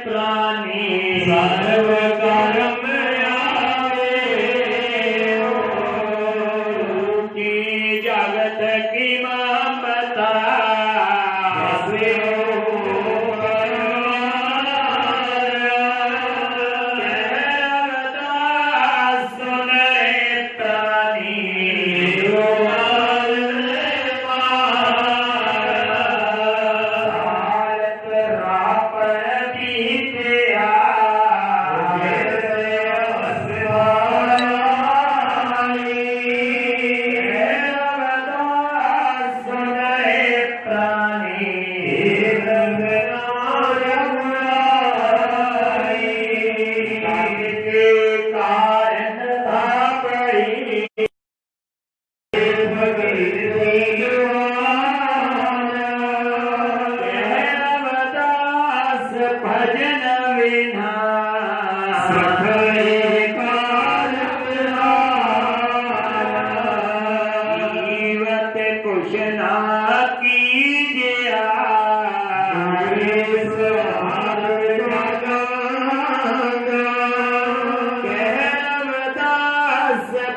प्राणी सर्व कर्म की जगत की ममता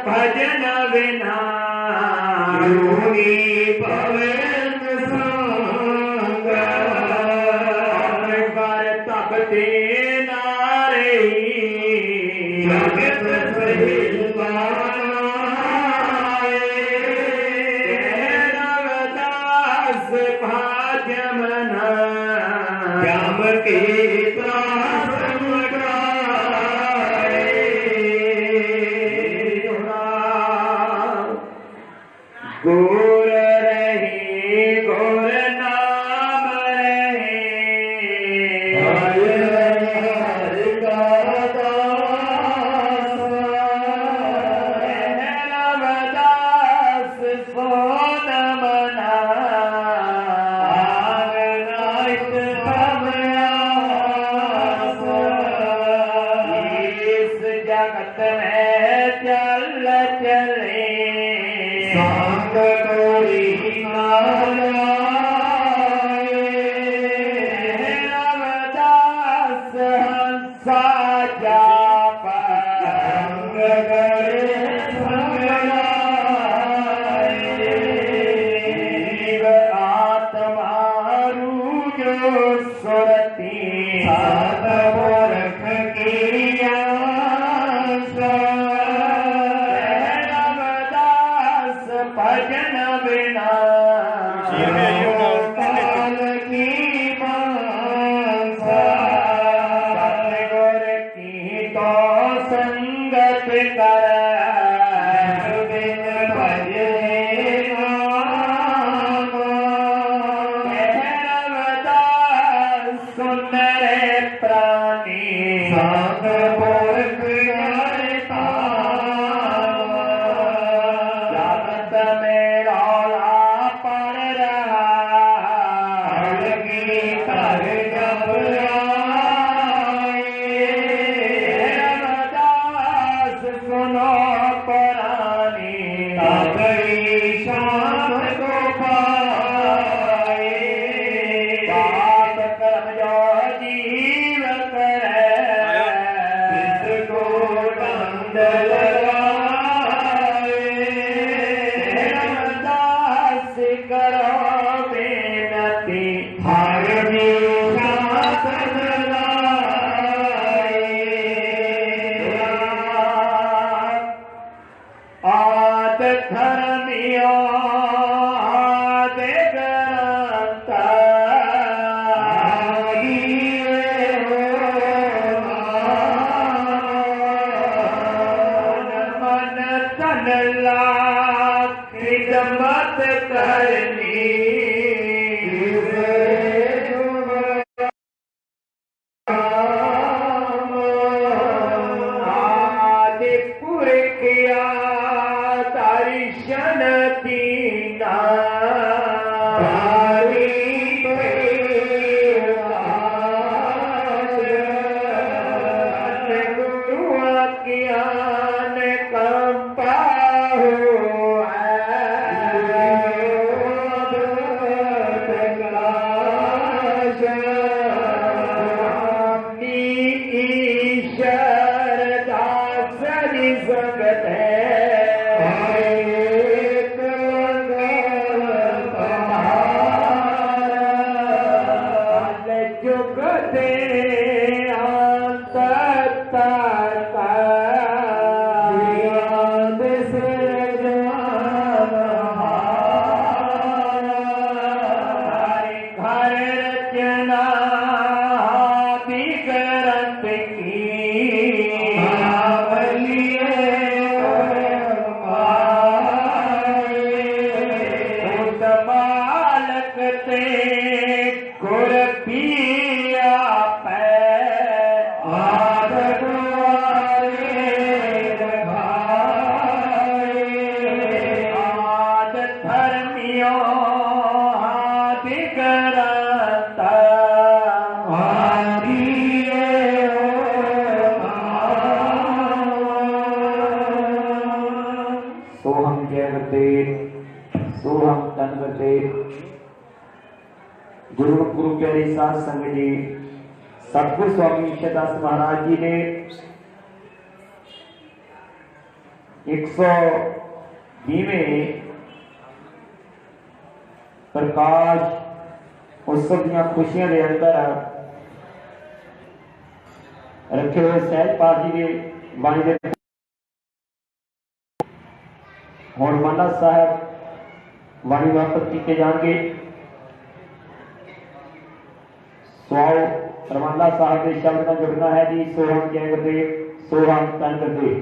भजन बिना योगी पवन संग पर तब ते नारे जगत रवदास भाजमना श्याम के गोर रहे गोर नाम रहे हरि का दास रवदास सोन मना नाथ भवयास इस जगत में चल चले रवदास हंसा जाप आत्मा जो सुरती सात मूर्ख किया भजन बिना काल की मानसा सतगुर की तो संगत कर बिन भजने रवदास सुन रे प्राणी सात मूर्ख की नावलिए उस बालक ते गुर पिया पै आदत गुरु प्यारे साध संगत जी, सतगुरु स्वामी ईशादास महाराज जी ने 120वें प्रकाश उत्सव दी खुशियां के अंदर रखे हुए सहज पाठ जी के बाणी के हुण माला साहब वाणी वापस किए जाएंगे। स्वाओ रमाला साहब के शब्द का जुड़ना है जी। सोहम जय गुरुदेव, सोहम धन गुरुदेव।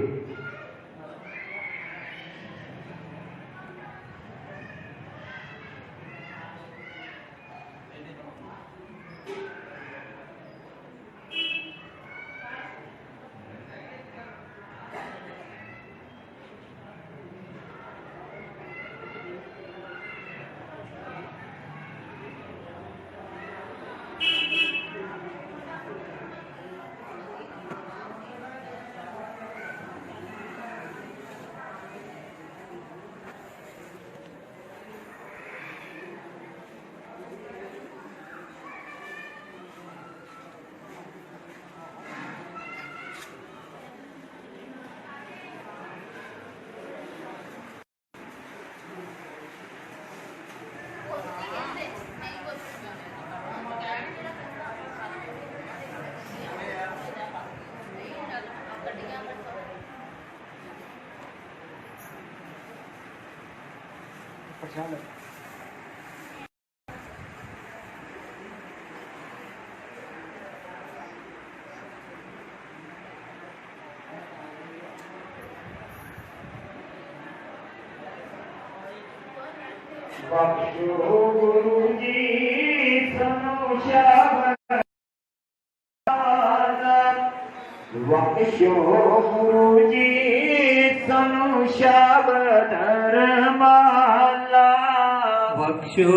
बख्शो गुरु जी सनो शब्द, बख्शो गुरु जी सनो शब्द रमाला, बख्शो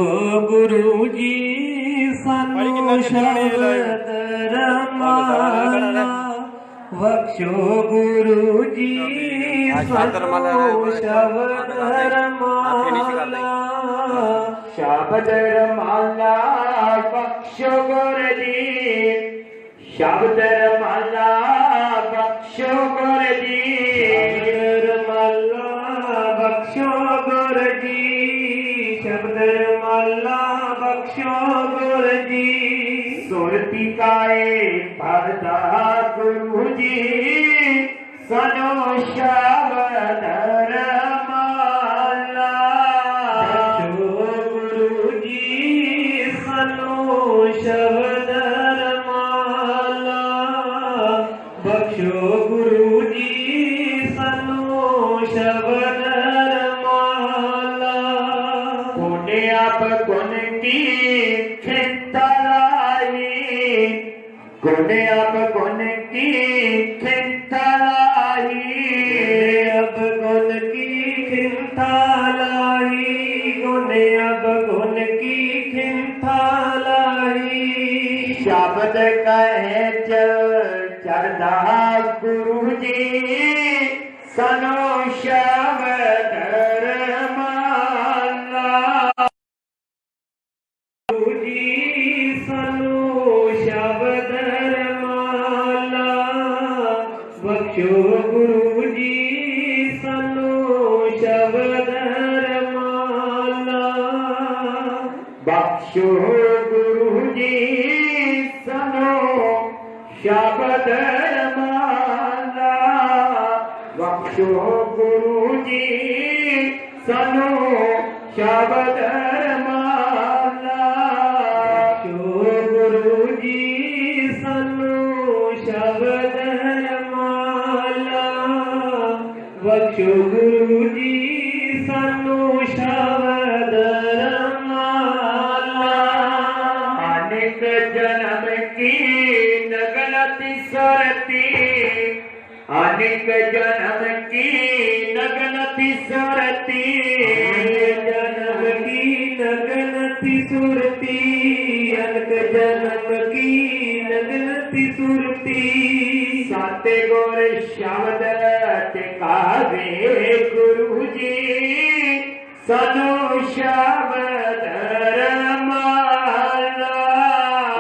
गुरु जी सनो शब्द रमाला, बख्शो गुरु जी सनो शब्द रमाला, शब्द रमाला बख्शो गुरु जी, शब्द रमाला बख्शो गुरु जी, रमाला बख्शो गुरु जी, शब्द रमाला बख्शो गुरु जी, सुरती काए भरदा गुरु जी सनो शब्द रमाला, बख्शो गुरु जी सनो शब्द रमाला, बख्शो गुरु जी सनो शब्द रमाला, कोने आप गुण की खिंता लाई, कोने आप गुण की खिंता लाई, अब गुण की खिंता लाई, गुने अब गुण की खिंता लाई, शब्द कहे चरदा गुरु जी सनो शब्द रमाला, गुरु जी सनो शब्द रमाला, बख्शो गुरु जी सनो शब्द रमाला, बख्शो गुरु जी सनो शब्द रमाला, बख्शो गुरु जी सनो शब्द रमाला, बख्शो गुरु जी सनो शब्द बख्शो गुरु जी सानू शब्द रमाला। अनेक जन्म की नगनति सुरती, अनेक जन्म की नगनति सुरती, जन्म की नगनति सुरती, अनेक जन्म की नगनति सुरती। सतगुर शब्द टिकावे गुरु जी सनु शब्द रमाला।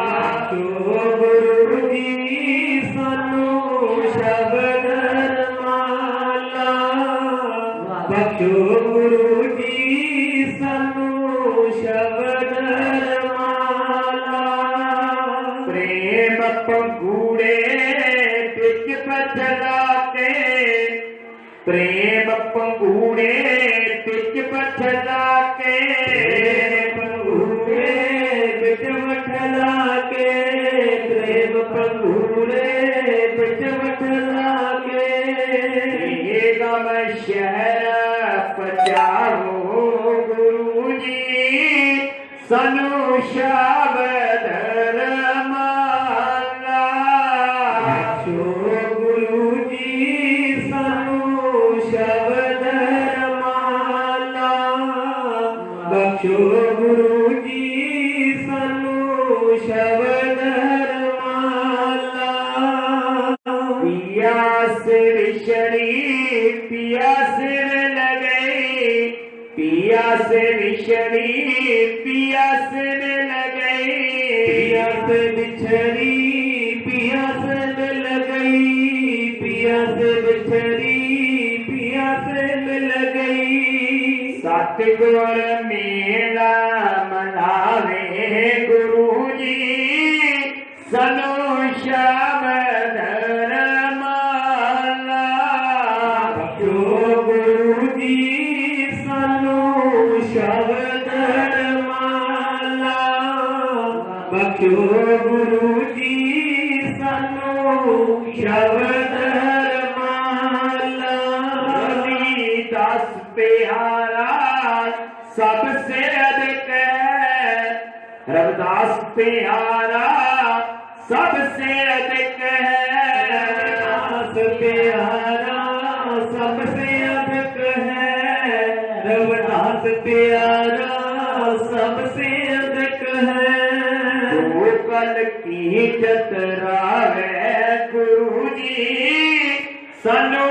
बख्शो गुरु जी सानू शब्द रमाला। बख्शो गुरु जी सानू शब्द रमाला। प्रेम पंगूड़े बिच पछला के, प्रेम पंगूड़े बिच पछला के, पंगूरे बिच वठला के, प्रेम पंगूरे बिच वठला के। ये गम शहर पचाओ गुरु जी सनु शब्द रमाला। बख्शो गुरु जी सानू शब्द रमाला। बख्शो गुरु जी सानू शब्द रमाला। पियास विषणी पियास मिल गई, पियास विषणी पियास मिल गई, पियास बिछड़ी पियास मिल गई, पियास बिछड़ी पियास मिल गई। सतगुर मेला मनावे गुरु जी सनु शब्द रमाला। बख्शो गुरु जी सानू शब्द रमाला। बख्शो गुरु जी सानू शब्द रमाला। रविदास प्यारा सबसे अधिक है, रविदास प्यारा सबसे अधिक है, रविदास प्यारा सबसे अधिक है, रविदास प्यारा सबसे अधिक है। कल की चतरावे गुरु जी सनु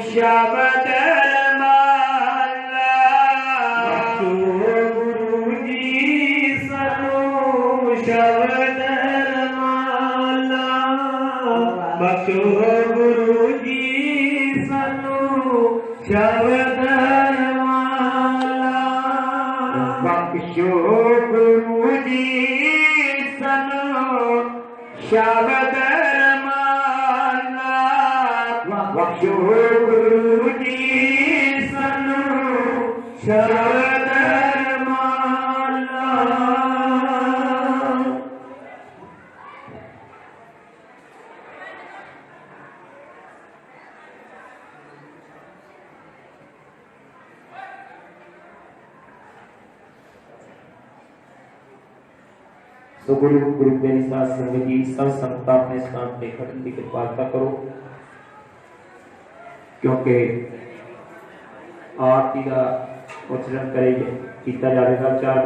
शब्द रमाला। बख्शो गुरु जी सानू शब्द रमाला। बख्शो गुरु जी सानू शब्द रमाला। बख्शो गुरु जी सनु शब्द रमाला। बख्शो गुरु जी सनु शब्द रमाला। तो गुरु गुरु मेरी साथ संगत जी सब संगता अपने स्थान पे खड़न की कृपालता करो, क्योंकि आरती का उच्चारण करे किया जाएगा चार,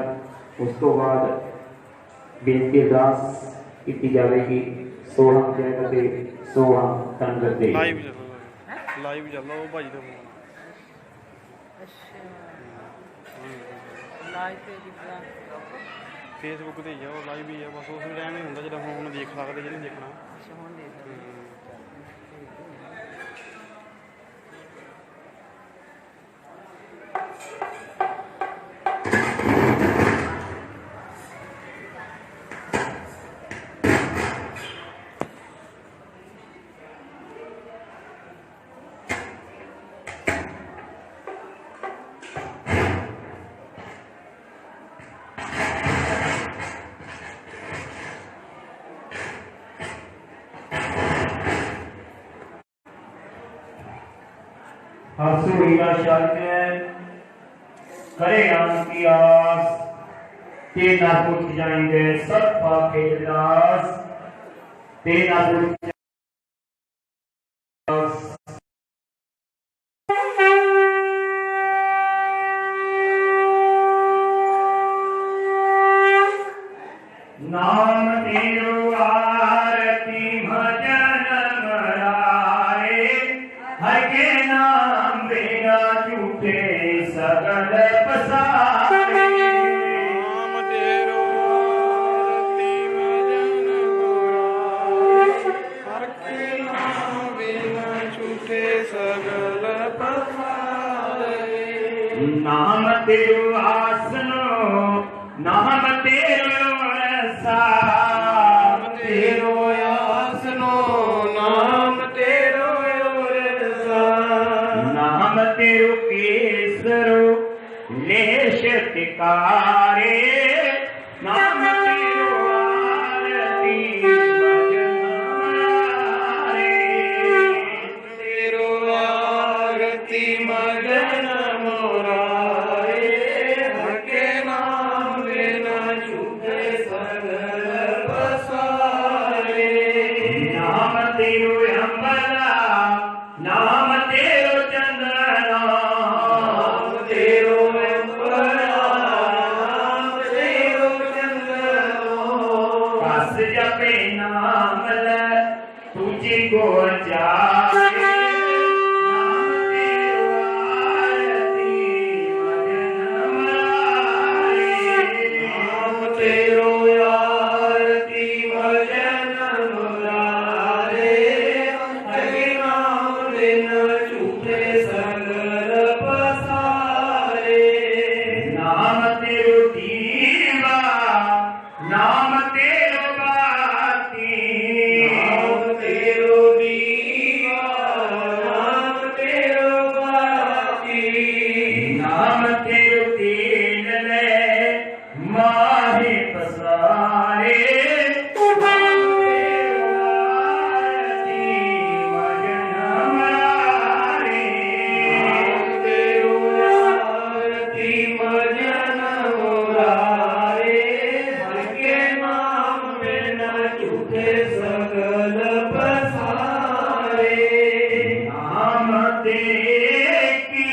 उस तो बाद बेनती अरदास की जाएगी। सोहम जय करते सोहम तन करते लाइव चल रहा वो भाई का फेसबुक ਤੇ ਜਾਓ ਲਾਈਵ ਹੀ ਆ ਬਸ ਉਸ ਟਾਈਮ ਹੀ ਹੁੰਦਾ ਜਦੋਂ ਹੁਣ ਦੇਖ ਸਕਦੇ ਜਿਹੜੇ ਦੇਖਣਾ। हसुईला शब्द करे नाम की आस तेना कुछ जाएंगे सब पाके दास तेना कुछ नाम तेरो आरती भजन मराए हर के नाम बिना झूठे सगल पसारे नाम तेरो आरती भजन मुरारे हर के नाम बिना झूठे सगल पसारे नाम तेरो आसनो नाम तेरो रसा तेरो आसनो नाम तेरो रसा नाम तेरो केसरो लेश तिकारे नाम तेरो आरती भजन हमारे तेरो आरती मगन मोरारे हके नाम बिना झूठे सगल पसारे नाम तेरो अंबला नाम तेरो चंदना नाम तेरो अंबरा नाम तेरो चंदनो कस जपे नाम ले तुझी को जाए नाम तेरो आरती भजन हमारे नाम तेरो आरती भजन मुरारे हरि नाम बिन झूठे सगल पसारे नाम तेरो दीवा नाम तेरो बाती नाम तेरो दीवा नाम तेरो बाती नाम तेरो तेल ले माहे पसारे नाम तेरो आरती भजन हमारे नाम तेरो आरती भजन मुरारे हर के नाम बिन झूठे सगल पसारे नाम तेरे की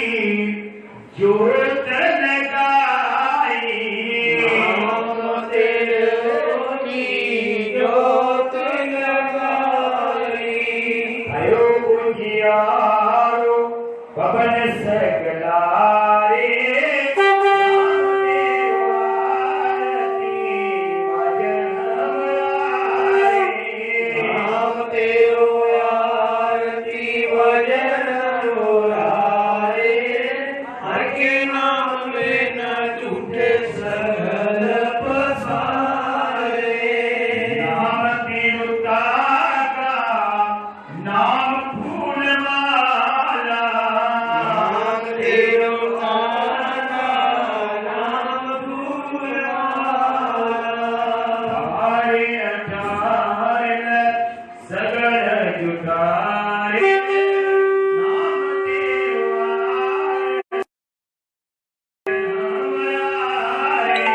जोत लगाई नाम तेरो की जोत लगाई भयो उजियारो पवन सकलारे नाम तेरो आरती भजन हमारे नाम तेरो आरती भजन मुरारे हर के नाम बिन झूठे सगल पसारे नाम तेरो ताका नाम फूल माला नाम तेरो आका नाम फूलमाला हमारे अचार सगल जुटारे नाम तेरो हमारे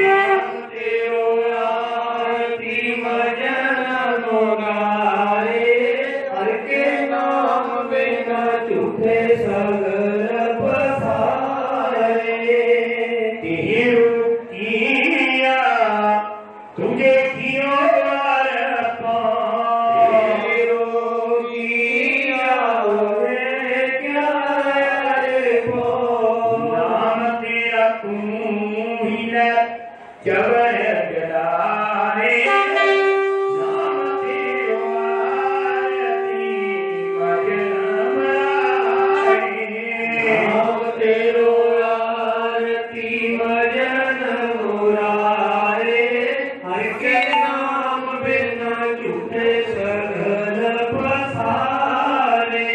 नाम तेरो आरती भजन मुरारे हर के नाम बिन झूठे सगल पसारे तेरो किया तुझे कियो तेरो किया रे क्या रे पो नाम तेरा तू ही ले जबर जलारे नाम तेरो आरती भजन हमारे नाम तेरो आरती भजन मुरारे हर के नाम बिन झूठे सगल पसारे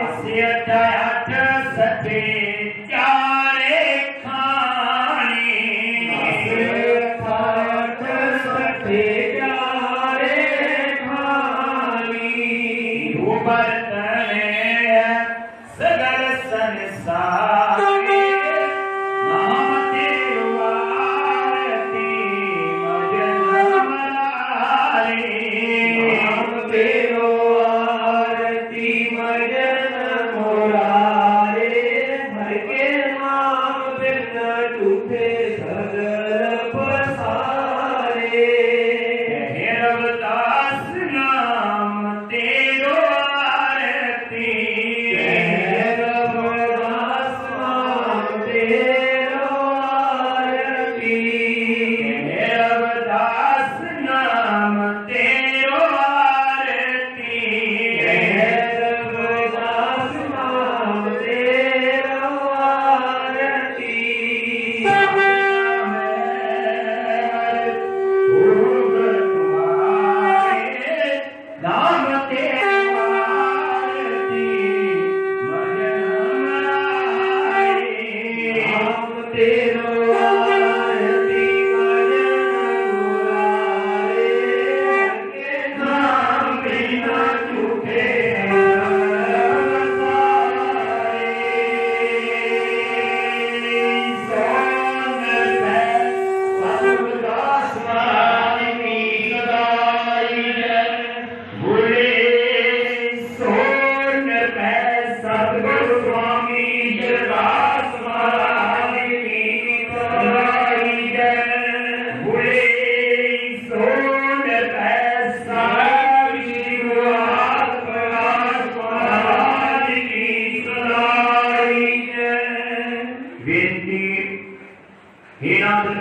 अठ सते चारे खानी ठाठ सठे प्यारे खानी बर्तन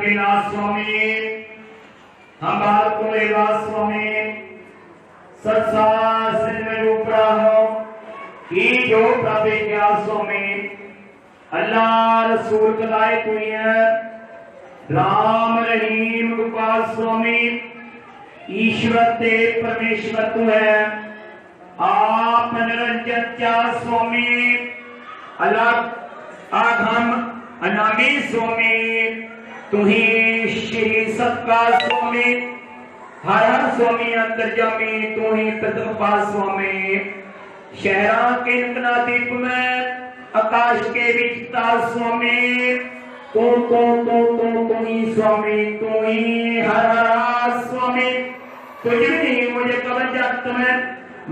गणपतिनाथ स्वामी, हम बात को रेवा स्वामी, सत्सार सिंह में ऊपरा हो कि जो प्रतिज्ञा स्वामी, अल्लाह रसूल कलाए तुई है, राम रहीम गोपाल स्वामी, ईश्वर ते परमेश्वर तू है, आप निरंजन क्या स्वामी, अलग आगम अनामी स्वामी, तुही श्री सत्कार स्वामी, हर हर स्वामी अंतर्जामी, तुही प्रतिपा स्वामी, शहरा के दीप में आकाश के विचता स्वामी, तुही स्वामी, तुही हर हर स्वामी, तुझ नहीं मुझे कब जगत में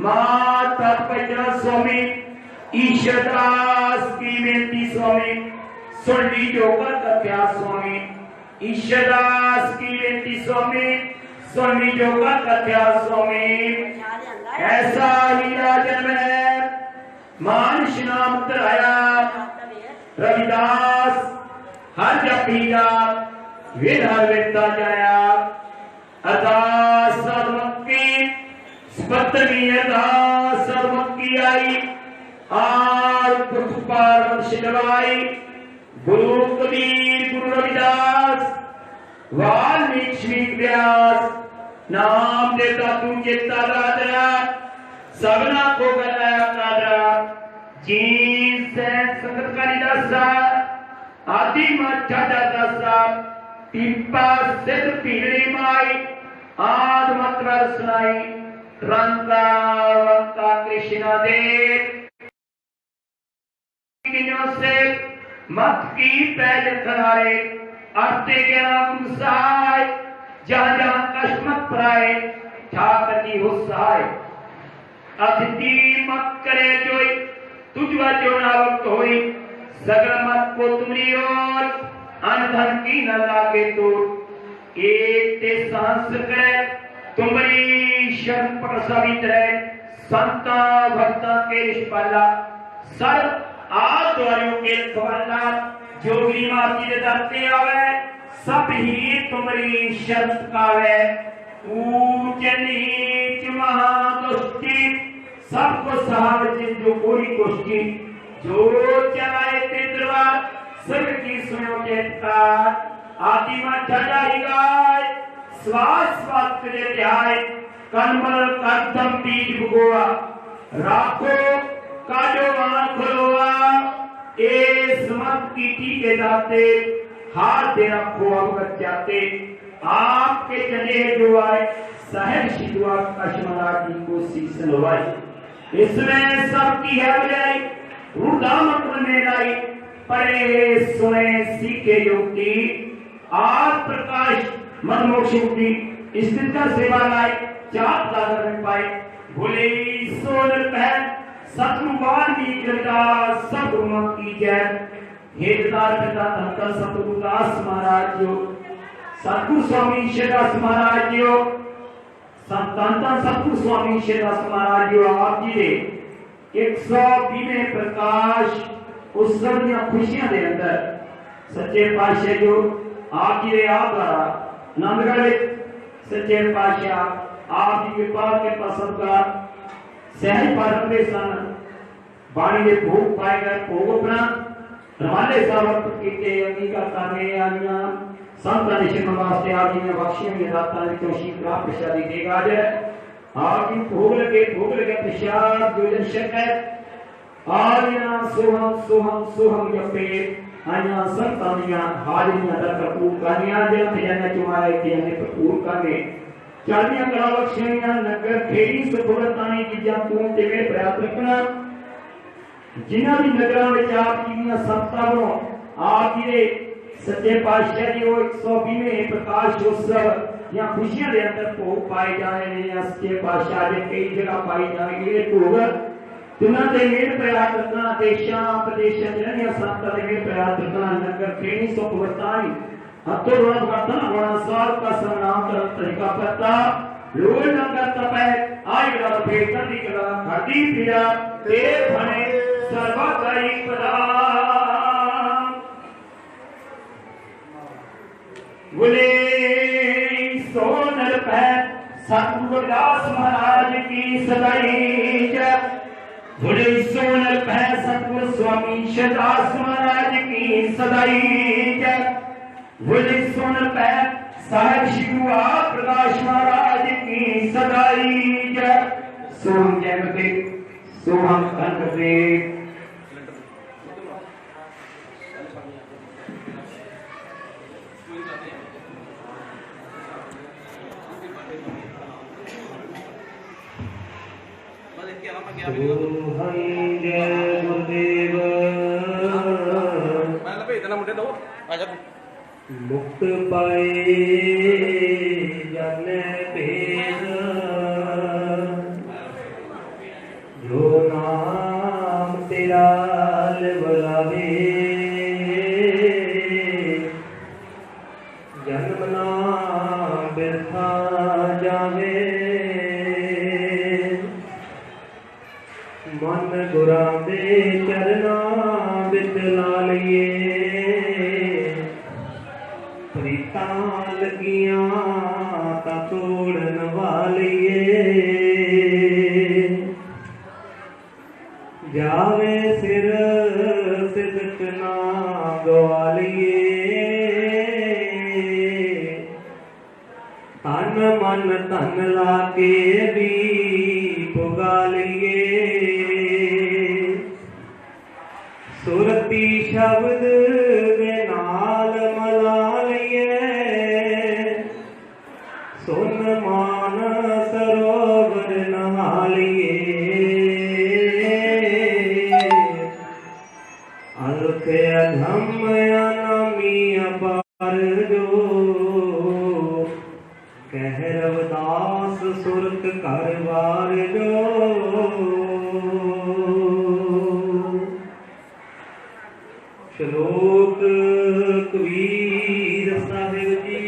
माता पैजा स्वामी, ईश्वर दास की बेनती स्वामी, सुन लीजो कर कथ्या स्वामी, ईश्वर दास की बेनती स्वामी, सुन लीजो कर कथ्या स्वामी, ऐसा हीरा जन्म है मानुष नाम तराया, रविदास हर जप हीरा विद हर विद्ता जाया, अरदास सदमुक्ति पत्नी अरदास सदमुक्ति आई, आर पुरख पार वंश गवाई, गुरु कबीर गुरु रविदास वाल्मीकि व्यास, नाम देता तू चेता दादरा, सबना को गलाया कादरा, जीन से संगत कालिदासा, आदि मच्छा दासा, टिप्पा सिद्ध पीड़ी माई, आद मतवर सुनाई, रंगा वंका कृष्णा दे, से मत की पैज खराए, आते के नाम सहाय, जहां जहां कश्मत पराए, ठाकती हो सहाय, अतिथि मत करे जोई, तुझवा जो नावक होई, सगल मत को तुम्हारी ओर, अनधन की न लागे तो, एक ते सांस करे, तुम्हारी शरण पर साबित है, संता भक्ता के निष्पाला, सर्व आद्वारियों के सवाला, जोगी माती दे दाते आवे, सब ही तुम्हारी शरण कावे, ऊंच नीच महादुष्टि, सबको सहावत जो कोई कुष्टि, जो चलाए ते दरबार, सब की सुनो चेतकार, आदि माता जाई गाय, श्वास श्वास करे ध्याय, कनमल कदम बीज भुगोआ, राखो काजो मान खुलोआ, ए समत कीटी के दाते, हाथ दे रखो अवगत जाते, आपके चले जो आए, सहज शिदुआ कश्मला की को सीसन लवाई, इसमें सबकी है बजाई, रुदामत में लाई, पढ़े सुने सीखे युक्ति, आज प्रकाश मन मोक्ष मुक्ति, स्थित का सेवा लाई, चाप दादर में पाए, भोले सोनर पहन, सतगुरुवान की कृपा सब गुरुओं की जय, हेतदार पिता धनकर सतगुरुदास महाराज जो, सतगुरु स्वामी शेरदास महाराज जो, संतान सतगुरु स्वामी शेरदास महाराज जो, आप जी ने 120वें प्रकाश उत्सव दी खुशियां दे अंदर सच्चे पातशाह जो आप जी ने आप द्वारा आनंदगढ़ सच्चे पातशाह आप जी कृपा के पसंद का सहज पाठ के सन बाणी के भोग पाए गए भोग उपरांत रवाले सावत कीते अंगीकार करने आनिया संत निश्चय वास्ते आप जी ने बख्शियां की दाता ने तोशी का प्रसादी देगा जय आप जी भोग लगे प्रसाद भोजन शकैत आलिया सोहम सोहम सोहम जपे आया संतानिया हाजरियां दर कपूर कानिया जन जन चुमाए के ने कपूर काने चालियां कला बख्शियां नगर खेड़ी सुखवतानी चीजां तू ते मेरे प्रयास रखना जिन्हां भी नगरां विच आप जी दी संतां नो आप जी दे सच्चे पातशाह जी 120वें प्रकाश उत्सव या खुशियां दे अंदर भोग पाए जा रहे हैं सच्चे पातशाह जी कई जगह पाई जाएंगे भोग तिना ते मेर प्रयास रखना देशां प्रदेशां च रहने संतां दे मेर प्रयास रखना नगर खेड़ी सुखवतानी हतो रोण वर्तन होना साल का सनाम कर तरीका पता लोल नगर तपे आई रब भेटन दी कला घाटी पीड़ा ते भणे सर्वदाई पदा बोले सोनर पै सतगुरु रविदास महाराज की सदाई जय। बोले सोनर पै सतगुरु स्वामी शरदास महाराज की सदाई जय। बोले सोनर पै साहिब शिवा प्रकाश महाराज की सदाई जय। सोहम जय मते सोहम धन से मुक्त पाए जाने भेद जो नाम तेरा बुलावे जन्म ना बिरथा जावे मन गुरां दे चरनां विच ला लईए प्रीतां लगियां तां तोड़न वालिए जावे सिर सिदक ना गवालिए तन मन धन लाके भी पुगा लिए सुरती शब्द दे नाल मला लिए सुन मान सरोवर नहा लिए अलख अधम अनामी अपार जो कह रविदास सुरत कर बार जो श्लोक कबीर साहिब जी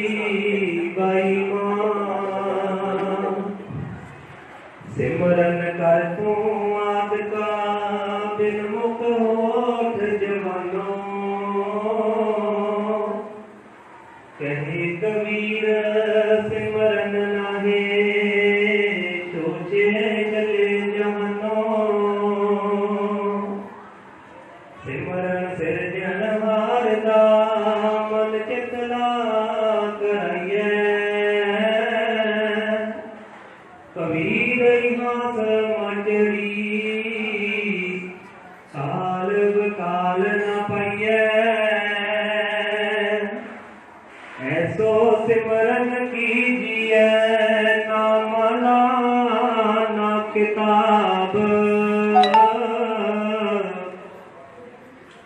बाई मां सिमरन कर तू आद का बिन मुख होठ जवानों कहे कबीर सिमरन नाहे सोचे चले जहानों सिमरन सिरजनहार दा मन चितला कराइए कबीर इहास मचरी साल बकाल न पाइए ऐसो सिमरन कीजिए ना मला ना किताब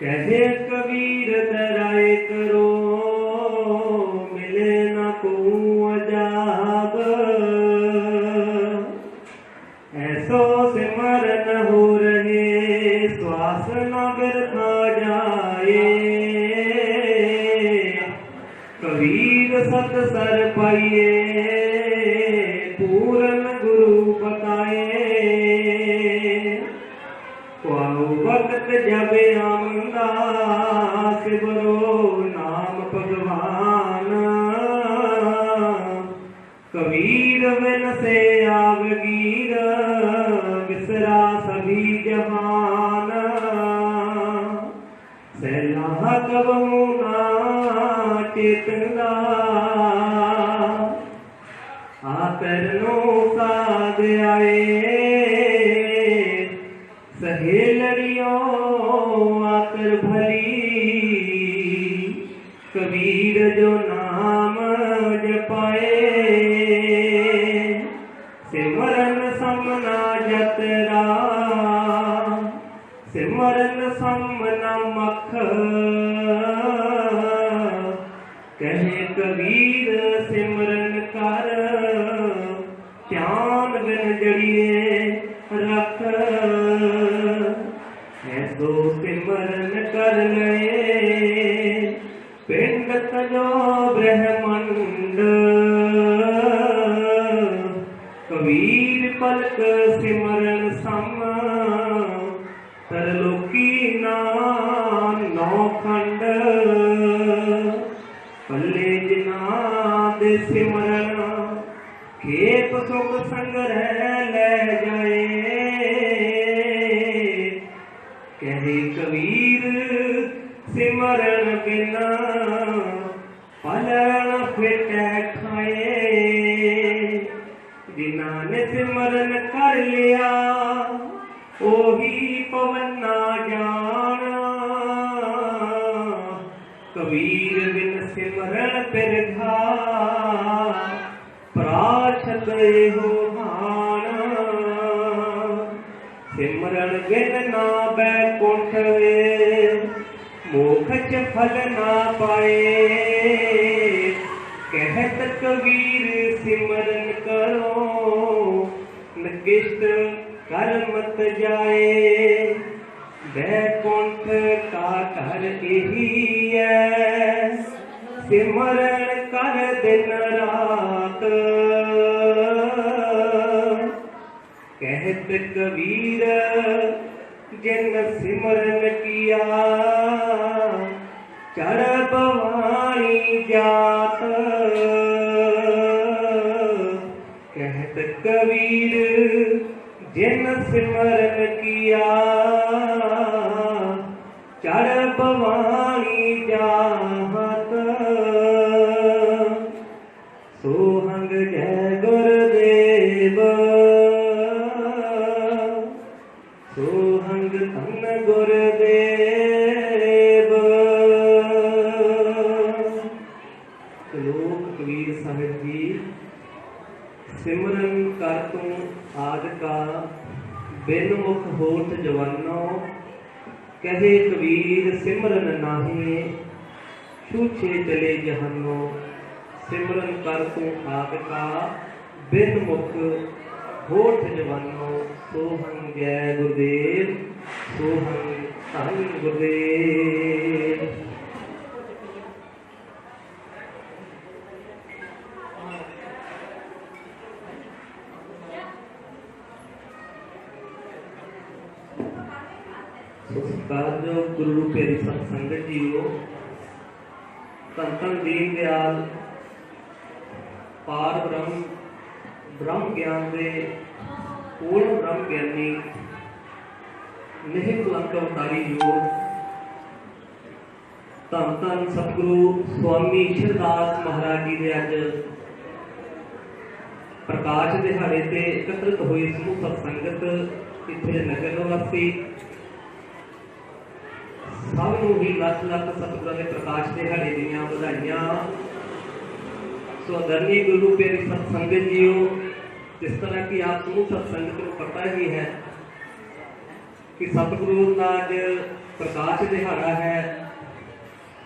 कहे कबीर तराए करो मिले न को अजाब ऐसो सिमरन हो रहे श्वास न बिरथा जाए कबीर सत सर पाइए पूरन गुरु बताए क्वाओ वक्त जब आमदा सिमरो नाम भगवान कबीर बिन से आवगीर बिसरा सभी जहान सैलाह कबहू ना चेतंगा आकरनो साध आए सहेलड़ियों आकर भली कबीर जो नाम जपाए सिमरन समना जतरा सिमरन समना मख कहे कबीर सिमरन कर ध्यान बिन जड़िए रख ऐसो सिमरन कर लए पिंड तजो ब्रह्मंड कबीर पलक सिमरन सम तरलोकी नाम नौ खंड पल्ले जिना सिमरन खेप सुख संग्रह ले जाए। कहे कबीर सिमरन बिना पलन फिटै खाए। जिन्ना ने सिमरन कर लिया ओही पवना जाना। कबीर बिन सिमरन बिरधा प्राशत हो भाना। सिमरन बिन ना बैकुंठ मोक्ष च फल ना पाए। कहत कबीर सिमरन करो निकिष्ट कर मत जाए। बैकुंठ का घर यही है सिमरन कर दिन रात। कहत कबीर जिन सिमरन किया चढ़ भवानी जात। कहत कबीर जिन सिमरन किया चढ़ भवानी जात। सोहंग जय गुरुदेव सोहंग धन गुरुदेव। श्लोक कबीर साहिब जी। सिमरन कर तू आद का बिन मुख होठ जवानो। कहे कबीर सिमरन नाहे छूछे चले जहानो। सिमरन कर तू आद का बिन मुख होठ जवानो। सोहं जय गुरुदेव सोहं धन गुरुदेव। जो गुरु प्यारी संगत जीओ धन धन दीन दयाल पार ब्रह्म ज्ञान के पूर्ण ब्रह्म ज्ञानी निहित कलंक अवतारी योग धन धन सतगुरु स्वामी ईश्वरदास महाराज जी के अज प्रकाश दिहाड़े से एकत्रित हुई समूह सत्संगत इत्थे नगर निवासी सब ही लख लख सतगुਰਾਂ के प्रकाश दिहाड़े दीयां बधाइयां। सो आदरणीय गुरु प्यारी सत्संगत जीओ जिस तरह की आप समूह सत्संगत को पता ही है कि सतगुरु का अज प्रकाश दिहाड़ा है।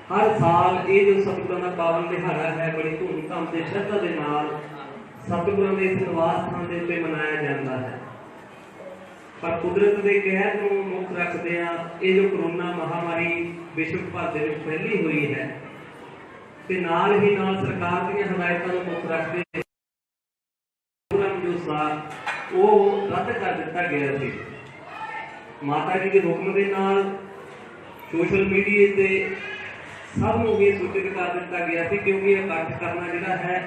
हर साल ये जो सतगुਰਾਂ का पावन दिहाड़ा है बड़ी धूमधाम से श्रद्धा के नाल सतगुਰਾਂ के इस निवास स्थान के उत्ते मनाया जाता है। पर कुदरत के कहर को मुख रखते ये जो कोरोना महामारी विश्व भर के फैली हुई है ते नाल ही नाल सरकार दी हदायतों को मुख रखते जो सा वो रद्द कर दिता गया थी। माता जी के हुक्म के नाल सोशल मीडिया से सब नूं ये सूचित कर दिता गया थी क्योंकि इकट्ठ करना जिहड़ा है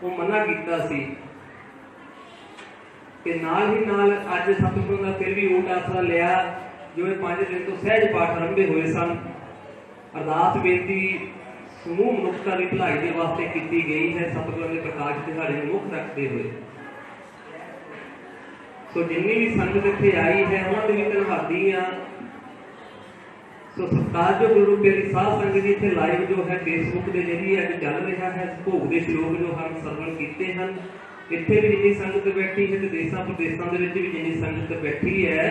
वो मना किया सी। कि नाल ही नाल अज सतगुरू का फिर भी ऊट आसरा लिया जो 5 दिन तो सहज पाठ आरंभे हुए सन। अरदास बेनती समूह मनुष्यता की भलाई के वास्ते की गई है सतगुरू के प्रकाश दिहाड़े मुख रखते हुए। सो जिन्नी भी संगत इत्थे आई है उन्होंने भी धन्यवादी हाँ। सो सत्कार जो गुरु प्यारी साध संगत जी इत्थे लाइव जो है फेसबुक के जरिए अज चल रहा है भोग के श्लोक जो हम सरवण किए हैं। इत्थे भी जिन्नी संगत बैठी है तो देशों प्रदेशों के भी जिन्नी संगत बैठी है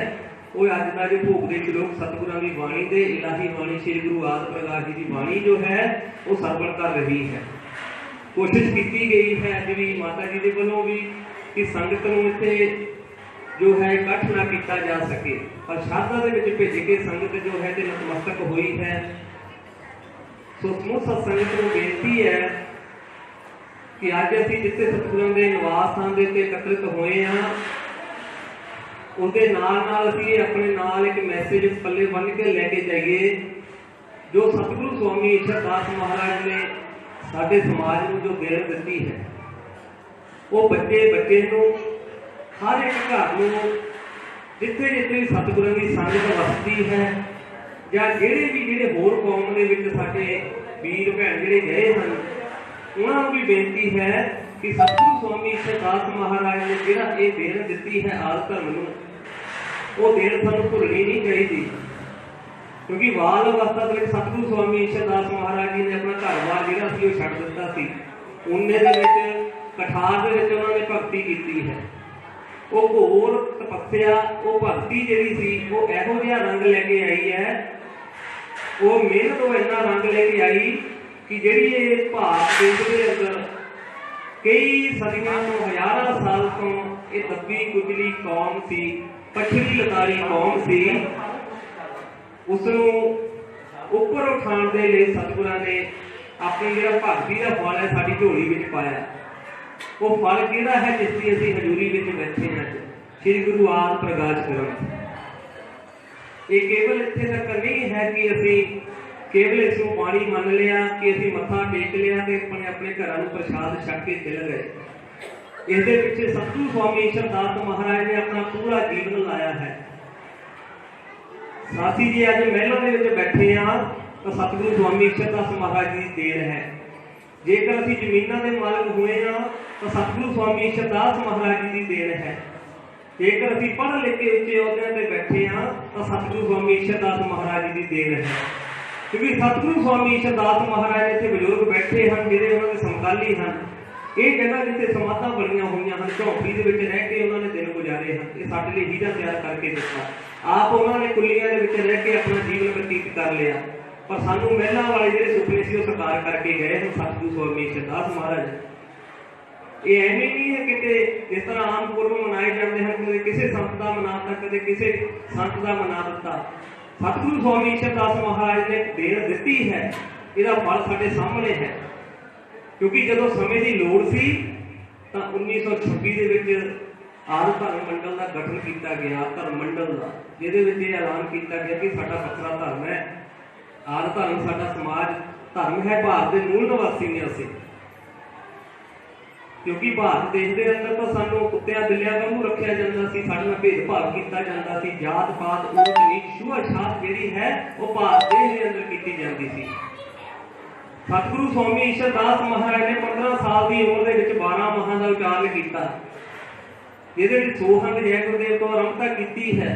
वो अज का जो भोग के श्लोक सतगुਰਾਂ की बाणी के इलाही बाणी श्री गुरु आदि प्रकाश जी की बाणी जो है वो सरवण कर रही है। कोशिश की गई है अज भी माता जी के वालों भी कि संगत नूं इत्थे जो है इकट्ठ ना किया जा सके पर श्रद्धा के विच भेज के संगत जो है नतमस्तक हुई है। सो समूह सत्संगत को बेनती है कि अज असीं जिथे सतगुਰਾਂ के निवास स्थान के एकत्रित होए हाँ उनके नाल असीं अपने नाल एक मैसेज पल्ले बन के लैके जाइए जो सतगुरु स्वामी ईश्वरदास महाराज ने साडे समाज नूं जो देन दित्ती है वो बच्चे बच्चे नूं हर एक घर नूं जिथे जिथे भी सतगुरां दी संगत वसदी है ਜਾਂ ਜਿਹੜੇ ਹੋਰ ਕੌਮ ਦੇ ਵਿੱਚ ਸਾਡੇ ਵੀਰ ਭੈਣ ਜਿਹੜੇ ਗਏ ਹਨ ਉਹਨਾਂ ਨੂੰ ਵੀ ਬੇਨਤੀ ਹੈ ਕਿ ਸਤਿਗੁਰੂ ਸਵਾਮੀ ਈਸ਼ਰਦਾਸ ਮਹਾਰਾਜ ਨੇ ਜਿਹੜਾ ਇਹ ਦੇਣ ਦਿੱਤੀ ਹੈ ਆਦ ਧਰਮ ਨੂੰ ਉਹ ਦੇਣ ਸਾਨੂੰ ਭੁੱਲਣੀ ਨਹੀਂ ਚਾਹੀਦੀ ਕਿਉਂਕਿ ਬਾਲ ਅਵਸਥਾ ਦੇ ਵਿੱਚ ਸਤਿਗੁਰੂ ਸਵਾਮੀ ਈਸ਼ਰਦਾਸ ਮਹਾਰਾਜ ਜੀ ਨੇ ਆਪਣਾ ਘਰ-ਬਾਰ ਜਿਹੜਾ ਸੀ ਉਹ ਛੱਡ ਦਿੱਤਾ ਸੀ ਉਹਨੇ ਦੇ ਵਿੱਚ ਕਠਾਰ ਦੇ ਵਿੱਚ ਉਹਨਾਂ ਨੇ ਭਗਤੀ ਕੀਤੀ ਹੈ ਉਹ ਘੋਰ ਤਪੱਸਿਆ ਉਹ ਭਗਤੀ ਜਿਹੜੀ ਸੀ ਉਹ ਇਹੋ ਜਿਹਾ ਰੰਗ ਲੈ ਕੇ ਆਈ ਹੈ ਉਹ ਮਿਹਨਤ ਉਹ ਇੰਨਾ ਰੰਗ ਲੈ ਕੇ ਆਈ ਕਿ ਜਿਹੜੀ ਇਹ ਭਾਰਤ ਦੇਸ਼ ਦੇ ਅੰਦਰ ਕਈ ਸਦੀਆਂ ਤੋਂ ਹਜ਼ਾਰਾਂ ਸਾਲ ਤੋਂ ਇਹ ਦੱਬੀ ਕੁਚਲੀ ਕੌਮ ਸੀ ਪਛੜੀ ਲਤਾਰੀ ਕੌਮ ਸੀ ਉਸ ਨੂੰ ਉੱਪਰ ਉਠਾਉਣ ਦੇ ਲਈ ਸਤਿਗੁਰਾਂ ਨੇ ਆਪਣੀ ਜਿਹੜਾ ਭਗਤੀ ਦਾ ਫਲ ਹੈ ਸਾਡੀ ਝੋਲੀ ਵਿੱਚ ਪਾਇਆ ਉਹ ਫਲ ਕਿਹੜਾ ਹੈ ਜਿਸ ਦੀ ਅਸੀਂ ਹਜ਼ੂਰੀ ਵਿੱਚ ਬੈਠੇ ਹਾਂ ਸ੍ਰੀ ਗੁਰੂ ਆਦਿ ਪ੍ਰਕਾਸ਼ ਗ੍ਰੰਥ ਇਹ ਕੇਵਲ ਇੱਥੇ ਤੱਕ ਨਹੀਂ ਹੈ ਕਿ ਅਸੀਂ ਕੇਵਲ ਇਸ ਨੂੰ ਬਾਣੀ ਮੰਨ ਲਿਆ ਕਿ ਅਸੀਂ ਮੱਥਾ ਟੇਕ ਲਿਆ ਤੇ ਆਪਣੇ ਘਰਾਂ ਨੂੰ ਪ੍ਰਸ਼ਾਦ ਛਕ ਕੇ ਚਲੇ ਗਏ ਇਸ ਦੇ ਪਿੱਛੇ ਸਤਿਗੁਰੂ ਸਵਾਮੀ ਈਸ਼ਰਦਾਸ ਮਹਾਰਾਜ ਨੇ ਆਪਣਾ ਪੂਰਾ ਜੀਵਨ ਲਾਇਆ ਹੈ ਸਾਥੀ ਜੀ ਅੱਜ ਮਹਿਲਾਂ ਦੇ ਵਿੱਚ ਬੈਠੇ ਆ ਤਾਂ ਸਤਿਗੁਰੂ ਸਵਾਮੀ ਈਸ਼ਰਦਾਸ ਮਹਾਰਾਜ ਦੀ ਦੇਣ ਹੈ ਜੇਕਰ ਅਸੀਂ ਜ਼ਮੀਨਾਂ ਦੇ ਮਾਲਕ ਹੋਏ ਆ ਤਾਂ ਸਤਿਗੁਰੂ ਸਵਾਮੀ ਈਸ਼ਰਦਾਸ ਮਹਾਰਾਜ ਜੀ ਦੀ ਦੇਣ ਹੈ ਜੇਕਰ ਅਸੀਂ ਪੜ੍ਹ ਲਿਖ ਕੇ ਉੱਚੇ ਅਹੁਦਿਆਂ ਤੇ ਬੈਠੇ ਆ ਤਾਂ ਸਤਿਗੁਰੂ ਸਵਾਮੀ ਈਸ਼ਰਦਾਸ ਮਹਾਰਾਜ ਜੀ ਦੀ ਦੇਣ ਹੈ ਕਿਉਂਕਿ ਸਤਿਗੁਰੂ ਸਵਾਮੀ ਈਸ਼ਰਦਾਸ ਮਹਾਰਾਜ ਇੱਥੇ ਬਜ਼ੁਰਗ ਬੈਠੇ ਹਨ ਜਿਹੜੇ ਉਹਨਾਂ ਦੇ ਸਮਕਾਲੀ ਹਨ ਇਹ ਜਗ੍ਹਾ ਜਿੱਥੇ ਸਮਾਧਾਂ ਬਣੀਆਂ ਹੋਈਆਂ ਹਨ ਝੌਂਪੜੀ ਦੇ ਵਿੱਚ ਰਹਿ ਕੇ ਉਹਨਾਂ ਨੇ ਦਿਨ ਗੁਜ਼ਾਰੇ ਹਨ ਇਹ ਸਾਡੇ ਲਈ ਹੀਰਾ ਤਿਆਰ ਕਰਕੇ ਦਿੱਤਾ ਆਪ ਉਹਨਾਂ ਨੇ ਕੁੱਲੀਆਂ ਦੇ ਵਿੱਚ ਰਹਿ ਕੇ ਆਪਣਾ ਜੀਵਨ ਬਤੀਤ ਕਰ ਲਿਆ ਪਰ ਸਾਨੂੰ ਮਹਿਲਾਂ ਵਾਲੇ ਜਿਹੜੇ ਸੁਪਨੇ ਸੀ ਉਹ ਸਾਕਾਰ ਕਰਕੇ ਗਏ ਹਨ ਸਤਿਗੁਰੂ ਸਵਾਮੀ ਈਸ਼ਰਦਾਸ ਮਹਾਰਾਜ ਇਹ ਐਵੇਂ ਨਹੀਂ ਹੈ ਕਿਤੇ ਜਿਸ ਤਰ੍ਹਾਂ ਆਮ ਪੁਰਬ ਮਨਾਏ ਜਾਂਦੇ ਹਨ ਕਦੇ ਕਿਸੇ ਸੰਤ ਦਾ ਮਨਾਤਾ ਕਦੇ ਕਿਸੇ ਸੰਤ ਦਾ ਮਨਾ ਦਿੱਤਾ ਸਤਿਗੁਰੂ ਸਵਾਮੀ ਈਸ਼ਰਦਾਸ ਮਹਾਰਾਜ ਨੇ ਦੇਣ ਦਿੱਤੀ ਹੈ ਇਹਦਾ ਫਲ ਸਾਡੇ ਸਾਹਮਣੇ ਹੈ ਕਿਉਂਕਿ ਜਦੋਂ ਸਮੇਂ ਦੀ ਲੋੜ ਸੀ ਤਾਂ 1926 ਦੇ ਵਿੱਚ ਆਦਿ ਧਰਮ ਮੰਡਲ ਦਾ ਗਠਨ ਕੀਤਾ ਗਿਆ ਧਰਮ ਮੰਡਲ ਦਾ ਜਿਹਦੇ ਵਿੱਚ ਇਹ ਐਲਾਨ ਕੀਤਾ ਗਿਆ ਕਿ ਸਾਡਾ ਵੱਖਰਾ ਧਰਮ ਹੈ ਆਦਿ ਧਰਮ ਸਾਡਾ ਸਮਾਜ ਧਰਮ ਹੈ ਭਾਰਤ ਦੇ ਮੂਲ ਨਿਵਾਸੀ ਨੇ ਅਸੀਂ ਕਿਉਂਕਿ ਭਾਰਤ ਦੇਸ਼ ਦੇ ਅੰਦਰ ਤਾਂ ਸਾਨੂੰ ਕੁੱਤਿਆਂ ਬਿੱਲਿਆਂ ਵਾਂਗੂ ਰੱਖਿਆ ਜਾਂਦਾ ਸੀ ਸਾਡੇ ਨਾਲ ਭੇਦਭਾਵ ਕੀਤਾ ਜਾਂਦਾ ਸੀ ਜਾਤ ਪਾਤ ਊਚ ਨੀਚ ਛੂਤ-ਛਾਤ ਜਿਹੜੀ ਹੈ ਉਹ ਭਾਰਤ ਦੇਸ਼ ਦੇ ਅੰਦਰ ਕੀਤੀ ਜਾਂਦੀ ਸੀ ਸਤਿਗੁਰੂ ਸਵਾਮੀ ਈਸ਼ਰਦਾਸ ਮਹਾਰਾਜ ਨੇ 15 ਸਾਲ ਦੀ ਉਮਰ ਦੇ ਵਿੱਚ 12 ਮਹਾਂ ਦਾ ਉਚਾਰਨ ਕੀਤਾ ਜਿਹਦੇ ਵਿੱਚ ਸੋਹੰਗ ਜੈ ਗੁਰਦੇਵ ਤੋਂ ਆਰੰਭਤਾ ਕੀਤੀ ਹੈ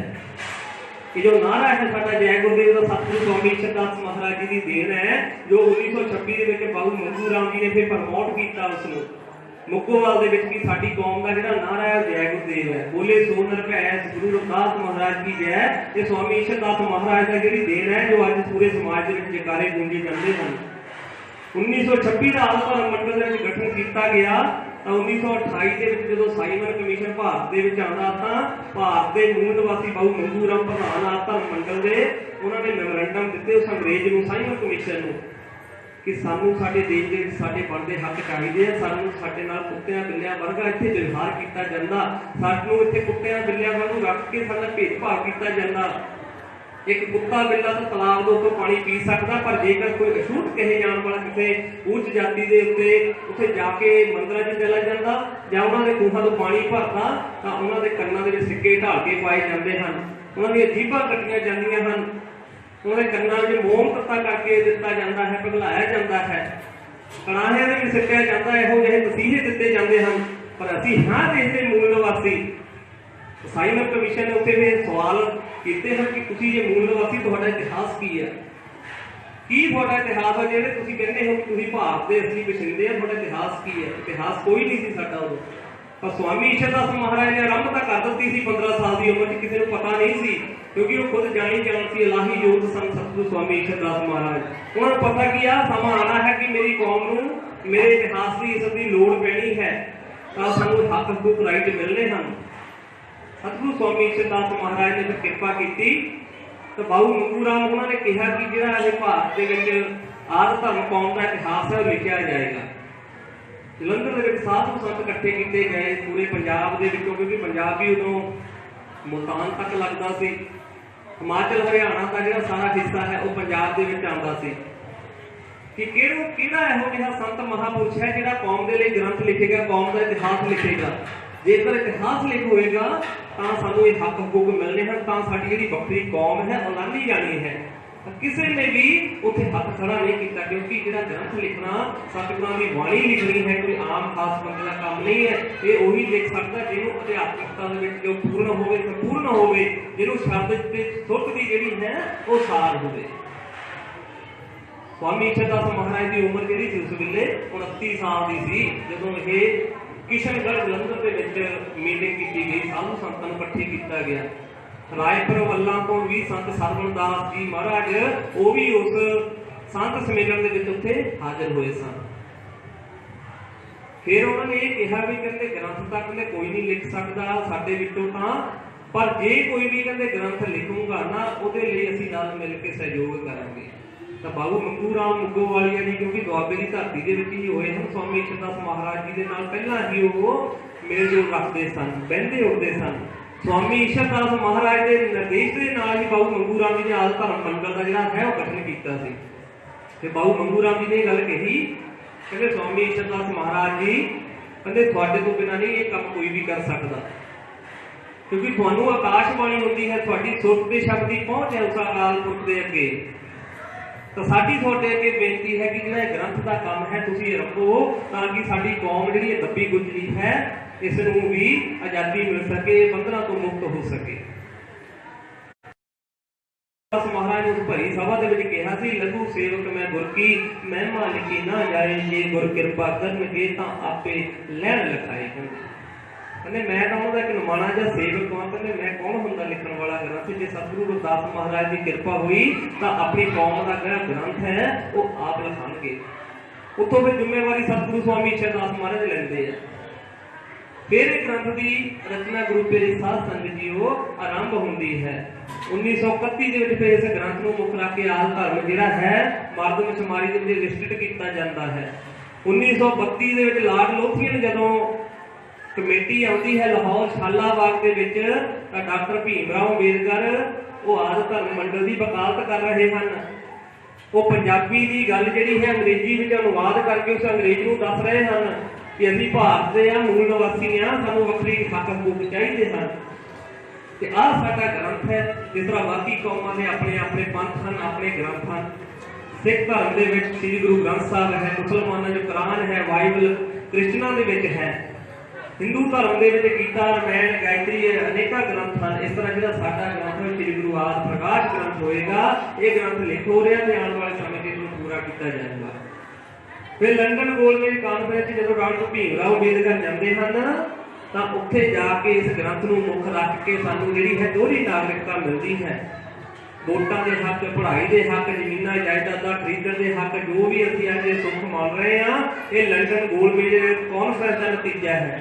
ਕਿ ਜੋ ਨਾਰਾ ਹੈ ਸਾਡਾ ਜੈ ਗੁਰਦੇਵ ਦਾ ਸਤਿਗੁਰੂ ਸਵਾਮੀ ਈਸ਼ਰਦਾਸ ਮਹਾਰਾਜ ਜੀ ਦੀ ਦੇਣ ਹੈ ਜੋ 1926 ਦੇ ਵਿੱਚ ਬਾਬੂ ਮੰਗੂ ਰਾਮ ਜੀ ਨੇ ਫਿਰ ਪ੍ਰਮੋਟ ਕੀਤਾ ਉਸ ਨੂੰ ਮੁੱਗੋਵਾਲ ਦੇ ਵਿੱਚ ਵੀ ਸਾਡੀ ਕੌਮ ਦਾ ਜਿਹੜਾ ਨਾਰਾ ਹੈ ਜੈ ਗੁਰਦੇਵ ਹੈ ਬੋਲੇ ਸੋ ਨਿਰਭੈ ਗੁਰੂ ਰਵਿਦਾਸ ਮਹਾਰਾਜ ਜੀ ਜੈ ਇਹ ਸਵਾਮੀ ਈਸ਼ਰਦਾਸ ਮਹਾਰਾਜ ਦਾ ਜਿਹੜੀ ਦੇਣ ਹੈ ਜੋ ਅੱਜ ਪੂਰੇ ਸਮਾਜ ਦੇ ਵਿੱਚ ਜੈਕਾਰੇ ਗੂੰਜੇ ਜਾਂਦੇ ਹਨ 1926 ਦਾ ਆਦਿ ਧਰਮ ਮੰਡਲ ਦੇ ਵਿੱਚ ਗਠਨ ਕੀਤਾ ਗਿਆ ਤਾਂ 1928 ਦੇ ਵਿੱਚ ਜਦੋਂ ਸਾਈਮਨ ਕਮਿਸ਼ਨ ਭਾਰਤ ਦੇ ਵਿੱਚ ਆਉਂਦਾ ਤਾਂ ਭਾਰਤ ਦੇ ਮੂਲ ਨਿਵਾਸੀ ਬਾਬੂ ਮੰਗੂ ਰਾਮ ਪ੍ਰਧਾਨ ਆਦਿ ਧਰਮ ਮੰਡਲ ਦੇ ਉਹਨਾਂ ਨੇ ਮੈਮੋਰੈਂਡਮ ਦਿੱਤੇ ਉਸ ਅੰਗਰੇਜ਼ ਨੂੰ ਸਾਈਮਨ ਕਮਿਸ਼ਨ ਨੂੰ ਕਿ ਸਾਨੂੰ ਸਾਡੇ ਦੇਸ਼ ਦੇ ਵਿੱਚ ਸਾਡੇ ਬਣਦੇ ਹੱਕ ਚਾਹੀਦੇ ਆ ਸਾਨੂੰ ਸਾਡੇ ਨਾਲ ਕੁੱਤਿਆਂ ਬਿੱਲਿਆਂ ਵਰਗਾ ਇੱਥੇ ਵਿਵਹਾਰ ਕੀਤਾ ਜਾਂਦਾ ਸਾਨੂੰ ਇੱਥੇ ਕੁੱਤਿਆਂ ਬਿੱਲਿਆਂ ਵਾਂਗੂ ਰੱਖ ਕੇ ਸਾਡਾ ਭੇਦਭਾਵ ਕੀਤਾ ਜਾਂਦਾ ਇੱਕ ਕੁੱਤਾ ਬਿੱਲਾ ਤਾਂ ਤਲਾਬ ਦੇ ਉੱਤੋਂ ਪਾਣੀ ਪੀ ਸਕਦਾ ਪਰ ਜੇਕਰ ਕੋਈ ਅਛੂਤ ਕਹੇ ਜਾਣ ਵਾਲਾ ਕਿਸੇ ਉੱਚ ਜਾਤੀ ਦੇ ਉੱਤੇ ਜਾ ਕੇ ਮੰਦਰਾਂ 'ਚ ਚਲਾ ਜਾਂਦਾ ਜਾਂ ਉਹਨਾਂ ਦੇ ਖੂਹਾਂ ਤੋਂ ਪਾਣੀ ਭਰਦਾ ਤਾਂ ਉਹਨਾਂ ਦੇ ਕੰਨਾਂ ਦੇ ਵਿੱਚ ਸਿੱਕੇ ਢਾਲ ਕੇ ਪਾਏ ਜਾਂਦੇ ਹਨ ਉਹਨਾਂ ਦੀਆਂ ਜੀਭਾਂ ਕੱਟੀਆਂ ਜਾਂਦੀਆਂ ਹਨ ਉਹਨਾਂ ਦੇ ਕੰਨਾਂ ਵਿੱਚ ਮੋਮ ਤੱਤਾ ਕਰਕੇ ਦਿੱਤਾ ਜਾਂਦਾ ਹੈ ਪਿਘਲਾਇਆ ਜਾਂਦਾ ਹੈ ਕੜਾਹਿਆਂ ਦੇ ਵਿੱਚ ਸਿੱਟਿਆ ਜਾਂਦਾ ਇਹੋ ਜਿਹੇ ਤਸੀਹੇ ਦਿੱਤੇ ਜਾਂਦੇ ਹਨ ਪਰ ਅਸੀਂ ਹਾਂ ਦੇਸ਼ ਦੇ ਮੂਲ ਨਿਵਾਸੀ ਸਾਈਮਨ ਕਮਿਸ਼ਨ ਨੇ ਉੱਥੇ ਵੀ ਸਵਾਲ ਕੀਤੇ ਹਨ ਕਿ ਤੁਸੀਂ ਜੇ ਮੂਲ ਨਿਵਾਸੀ ਤੁਹਾਡਾ ਇਤਿਹਾਸ ਕੀ ਹੈ ਕੀ ਤੁਹਾਡਾ ਇਤਿਹਾਸ ਹੈ ਜਿਹੜੇ ਤੁਸੀਂ ਕਹਿੰਦੇ ਹੋ ਕਿ ਤੁਸੀਂ ਭਾਰਤ ਦੇ ਅਸਲੀ ਵਸਿੰਦੇ ਆ ਤੁਹਾਡਾ ਇਤਿਹਾਸ ਕੀ ਹੈ ਇਤਿਹਾਸ ਕੋਈ ਨਹੀਂ ਸੀ ਸਾਡਾ ਉਦੋਂ ਪਰ ਸਵਾਮੀ ਈਸ਼ਰਦਾਸ ਮਹਾਰਾਜ ਨੇ ਆਰੰਭਤਾ ਕਰ ਦਿੱਤੀ ਸੀ 15 ਸਾਲ ਦੀ ਉਮਰ 'ਚ ਕਿਸੇ ਨੂੰ ਪਤਾ ਨਹੀਂ ਸੀ ਕਿਉਂਕਿ ਉਹ ਖੁਦ ਜਾਣੀ ਜਾਣ ਸੀ ਇਲਾਹੀ ਜੋਤ ਸਨ ਸਤਿਗੁਰੂ ਸਵਾਮੀ ਈਸ਼ਰਦਾਸ ਮਹਾਰਾਜ ਉਹਨਾਂ ਨੂੰ ਪਤਾ ਕੀ ਆ ਸਮਾਂ ਆਉਣਾ ਹੈ ਕਿ ਮੇਰੀ ਕੌਮ ਨੂੰ ਮੇਰੇ ਇਤਿਹਾਸ ਦੀ ਇੱਜ਼ਤ ਦੀ ਲੋੜ ਪੈਣੀ ਹੈ ਤਾਂ ਸਾਨੂੰ ਹੱਕ ਹਕੂਕ ਰਾਈਟ ਮਿਲਨੇ ਹਨ ਸਤਿਗੁਰੂ ਸਵਾਮੀ ਈਸ਼ਰਦਾਸ ਮਹਾਰਾਜ ਨੇ ਫਿਰ ਕਿਰਪਾ ਕੀਤੀ ਤਾਂ ਬਾਬੂ ਮੰਗੂ ਰਾਮ ਉਹਨਾਂ ਨੇ ਕਿਹਾ ਕਿ ਜਿਹੜਾ ਇਹ ਭਾਰਤ ਦੇ ਵਿੱਚ ਆਦਿ ਧਰਮ ਕੌਮ ਦਾ ਇਤਿਹਾਸ ਹੈ ਉਹ ਲਿਖਿਆ ਜਾਏਗਾ ਜਲੰਧਰ ਦੇ ਵਿੱਚ ਸਾਧੂ ਸੰਤ ਇਕੱਠੇ ਕੀਤੇ ਗਏ ਪੂਰੇ ਪੰਜਾਬ ਦੇ ਵਿੱਚੋਂ ਕਿਉਂਕਿ ਪੰਜਾਬ ਵੀ ਉਦੋਂ ਮੁਲਤਾਨ ਤੱਕ ਲੱਗਦਾ ਸੀ ਹਿਮਾਚਲ ਹਰਿਆਣਾ ਦਾ ਜਿਹੜਾ ਸਾਰਾ ਹਿੱਸਾ ਹੈ ਉਹ ਪੰਜਾਬ ਦੇ ਵਿੱਚ ਆਉਂਦਾ ਸੀ कि किहड़ा इहो जिहा संत महापुरुष है जिहड़ा कौम दे लई ग्रंथ लिखेगा, कौम का इतिहास लिखेगा। जेकर इतिहास लिख होएगा तां सानूं ये हक हकूक मिलने हैं, तां साडी जिहड़ी बखरी कौम है औलानी जानी है। किसी ने भी उत्थे हक खड़ा नहीं किया, क्योंकि जिहड़ा ग्रंथ लिखना सतगुरां दी बाणी लिखनी है, कोई आम खास बंदे का काम नहीं है। ये ਉਹੀ लिख सकता ਜਿਹਨੂੰ अध्यात्मकता ਦੇ ਵਿੱਚ ਜੋ पूर्ण ਹੋਵੇ, संपूर्ण होवे, ਜਿਹਨੂੰ शब्द ਤੇ सुरत ਦੀ ਜਿਹੜੀ है ਉਹ सार होवे। स्वामी ईश्वरदास महाराज की उम्र जी थी उस वेले 29 साल की सी जदों ये किशनगढ़ जलंधर के विच मीटिंग की गई, साधु संतां नूं इकट्ठे किया गया। रायपुर वल्लां तो भी संत सरवणदास जी महाराज वो भी उस संत सम्मेलन के विच उत्थे हाजिर हुए सन। फिर उन्होंने ये कहा भी कहते ग्रंथ तक कहते कोई नहीं लिख सकता साडे विचों तां, पर जे कोई भी कहते ग्रंथ लिखूगा ना उहदे लई असीं नाल मिल के सहयोग करांगे। तो बाबू मंगू राम मुगो वालिया जी क्योंकि दुआबे की धरती के विच ही होए हैं, स्वामी ईश्वरदास महाराज जी के नाल पहला ही वो मेल जोल रखते सन, बहते उठते सन। स्वामी ईश्वरदास महाराज के निर्देश के नाल ही बाबू मंगू राम जी ने आदि धर्म मंडल का जिहड़ा है वो गठन किया सी। ते बाबू मंगू राम जी ने गल कही, कहते स्वामी ईश्वरदास महाराज जी कहते तुहाडे तो बिना नहीं ये काम कोई भी कर सकता, क्योंकि तुहानूं आकाशबाणी होती है, तुहाडी सुरत के शब्द की पहुंच है उस अकाल पुरख के अगे। तो साडी तुहाडे अगे बेनती है कि जिहड़ा ग्रंथ का काम है तुसीं रखो, ताकि साडी कौम जिहड़ी दबी गुजरी है इसनूं भी आज़ादी मिल सके, बंधनां तो मुक्त हो सके। महाराज ने उस भरी सभा दे विच कहा सी, लघु सेवक मैं गुर की महिमा लिखी ना जाए, जे गुर किरपा करनगे तां आपे लैण लिखाए। कहते मैं तो उन्होंने एक नमाणा जिहा सेवक हाँ, कहते मैं कौन हुंदा लिखण वाला ग्रंथ, जे सतगुरु रविदास महाराज की कृपा हुई तो अपनी कौम का जिहड़ा ग्रंथ है वो आप लिखाणगे। उत्तों फिर जिम्मेवारी सतगुरु स्वामी ईश्वरदास महाराज लैंदे आ। फिर इस ग्रंथ की रचना गुरु प्यारी साध संगत जी वो आरंभ होंदी है। 1931 ਦੇ ਵਿੱਚ फिर इस ग्रंथ ਨੂੰ मुख रख के आल धर्म ਜਿਹੜਾ है मरदमशुमारी ਦੇ ਵਿੱਚ लिस्टेड ਕੀਤਾ ਜਾਂਦਾ है। 1932 ਦੇ ਵਿੱਚ ਲਾਰਡ ਲੋਥੀਅਨ ਜਦੋਂ कमेटी आती है लाहौर शालाबाग के विच, डॉक्टर भीमराव अंबेडकर वो आदि धर्म मंडल की वकालत कर रहे हैं। वो पंजाबी की गल जिहड़ी है अंग्रेजी में अनुवाद करके उस अंग्रेज को दस रहे हैं कि असीं भारत के मूल निवासी हाँ, सानूं वक्री हक हकूक चाहिए हैं। तो आह साडा ग्रंथ है, जिस तरह बाकी कौमां दे अपने अपने पंथ हैं, अपने ग्रंथ हैं। सिख धर्म के विच श्री गुरु ग्रंथ साहब है, मुसलमानों के कुरान है, बाइबल क्रिश्चनां दे विच है, हिंदू धर्म के गीता रामायण गायत्री अनेका ग्रंथ हैं। इस तरह जो साडा ग्रंथ है श्री गुरु आदि प्रकाश ग्रंथ होएगा, ये ग्रंथ लिख हो रहा है, आने वाले समय में इसको पूरा किया जाएगा। फिर लंडन गोलमेज कॉन्फ्रेंस जो डॉक्टर भीमराव अंबेडकर जाते हैं तो उत्थे जाके इस ग्रंथ को मुख रख के सानू जिहड़ी है दोहरी नागरिकता मिलती है। वोटां के हक, पढ़ाई के हक, जमीनां जायदादां खरीदण के हक, जो भी असीं अज सुख मान रहे हैं, ये लंडन गोलमेज कॉन्फ्रेंस का नतीजा है।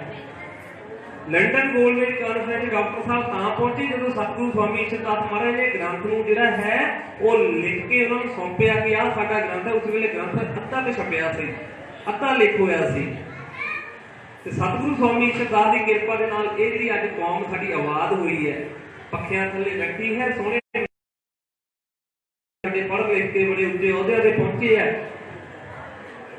लंडन गोलमेज कॉन्फ्रेंस डॉक्टर साहब तां पहुंचे जो सतगुरु स्वामी ईश्वरदास महाराज ने ग्रंथ को जिहड़ा है वो लिख के उन्होंने सौंपिया कि आह साडा ग्रंथ है। उस वेले ग्रंथ अद्धा ते छपिया सी, अद्धा लिख होया सी। ते सतगुरु स्वामी ईश्वरदास की कृपा दे नाल ये जिहड़ी अज कौम साडी आबाद हुई है, पक्खियां थल्ले बैठी है, सोहणे पढ़ लिख के बड़े उच्चे अहुदे ते पहुंचे है।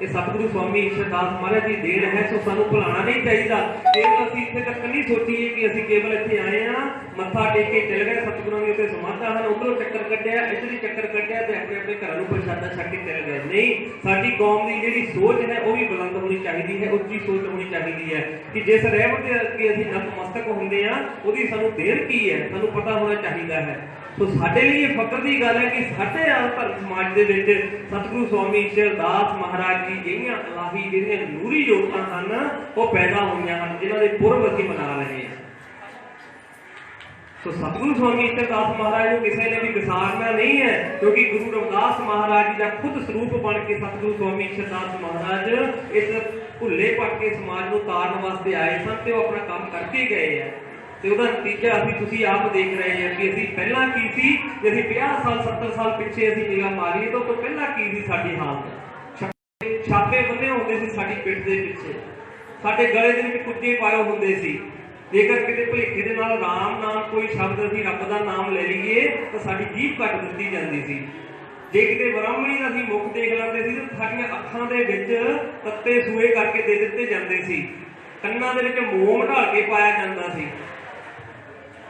ये सतगुरु स्वामी ईश्वरदास महाराज की देन है, सो सानू भुलाना नहीं चाहिए। केवल असीं इत्थे तक नहीं सोचीए कि असीं केवल इत्थे आए हैं, मत्था टेक के चले गए, सतगुरुआं दी उत्ते समाधा हैं, उधरों चक्कर कड्ढिया, इधर ही चक्कर कड्ढिया ते अपने अपने घरां नूं प्रसादा छक के चले गए। नहीं, साडी कौम की जिहड़ी सोच है वो भी बुलंद होनी चाहिए है, उच्ची सोच होनी चाहिए है कि जिस रहमत दे अगे असीं नतमस्तक हुंदे आ उहदी सानू देन की है, सानू पता होना चाहिए है। तो साडे लिए फकर की गल है कि साडे धर्म समाज के विच सतगुरु स्वामी ईश्वरदास महाराज जी जिहड़ियां इलाही जिहड़ियां नूरी जोतां हन वो पैदा होईयां हन, जिन्हां दे पुरब असीं मना रहे हैं। तो सतगुरु स्वामी ईश्वरदास महाराज को किसी ने भी विसारना नहीं है, क्योंकि गुरु रविदास महाराज जी का खुद स्वरूप बन के सतगुरु स्वामी ईश्वरदास महाराज इस भुले भटके समाज को तारन वास्ते आए सन, तो अपना काम करके गए हैं। तो उसका नतीजा अभी तुसीं आप देख रहे हैं कि असीं पहला की सी, जे असीं 50 साल 70 साल पिछे असीं निगाह मारीए तो पहला की सी साडी हालत। छापे बन्ने होंदे सी साडी पिठ दे पिछे, साडे गले दे विच कुत्ते पाए होंदे सी। जेकर किते भुलेखे दे नाल राम नाम कोई शब्द असीं रब दा नाम ले लईए तो साडी जीभ कट दित्ती जांदी सी। जे किते ब्राह्मणी का असीं मुख देख लैंदे सी ते साडीआं अखां दे विच तत्ते सूए करके दे दित्ते जांदे सी, ਕੰਨਾਂ ਦੇ ਵਿੱਚ ਮੋਮ ਢਾਲ ਕੇ ਪਾਇਆ ਜਾਂਦਾ ਸੀ।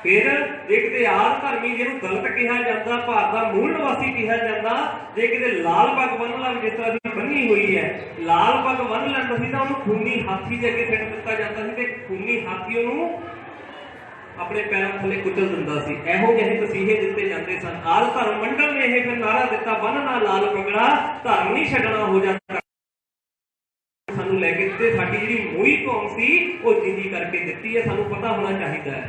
फिर जे किते आद धर्मी जिहनूं गलत कहा जाता, भारत का मूल निवासी कहा जाता, जे किते लाल पग बन लग जिस तरह की बनी हुई है, लाल पग बन लैंदा सी तां उहनूं खूनी हाथी दे अगे सिट दित्ता जाता सी ते खूनी हाथी उहनूं अपने पैरों थले कुचल दिंदा सी। इहो ਜਿਹੇ तसीहे दिते जाते सन। आद धर्म मंडल ने यह फिर नारा दिता, बन्नना लाल पगड़ा धर्म नहीं छड्डना हो जाता। सानू लैके दिते, साडी जिहड़ी मोई कौम सी वो जिंदी करके दित्ती है, सानू पता होना चाहिए है।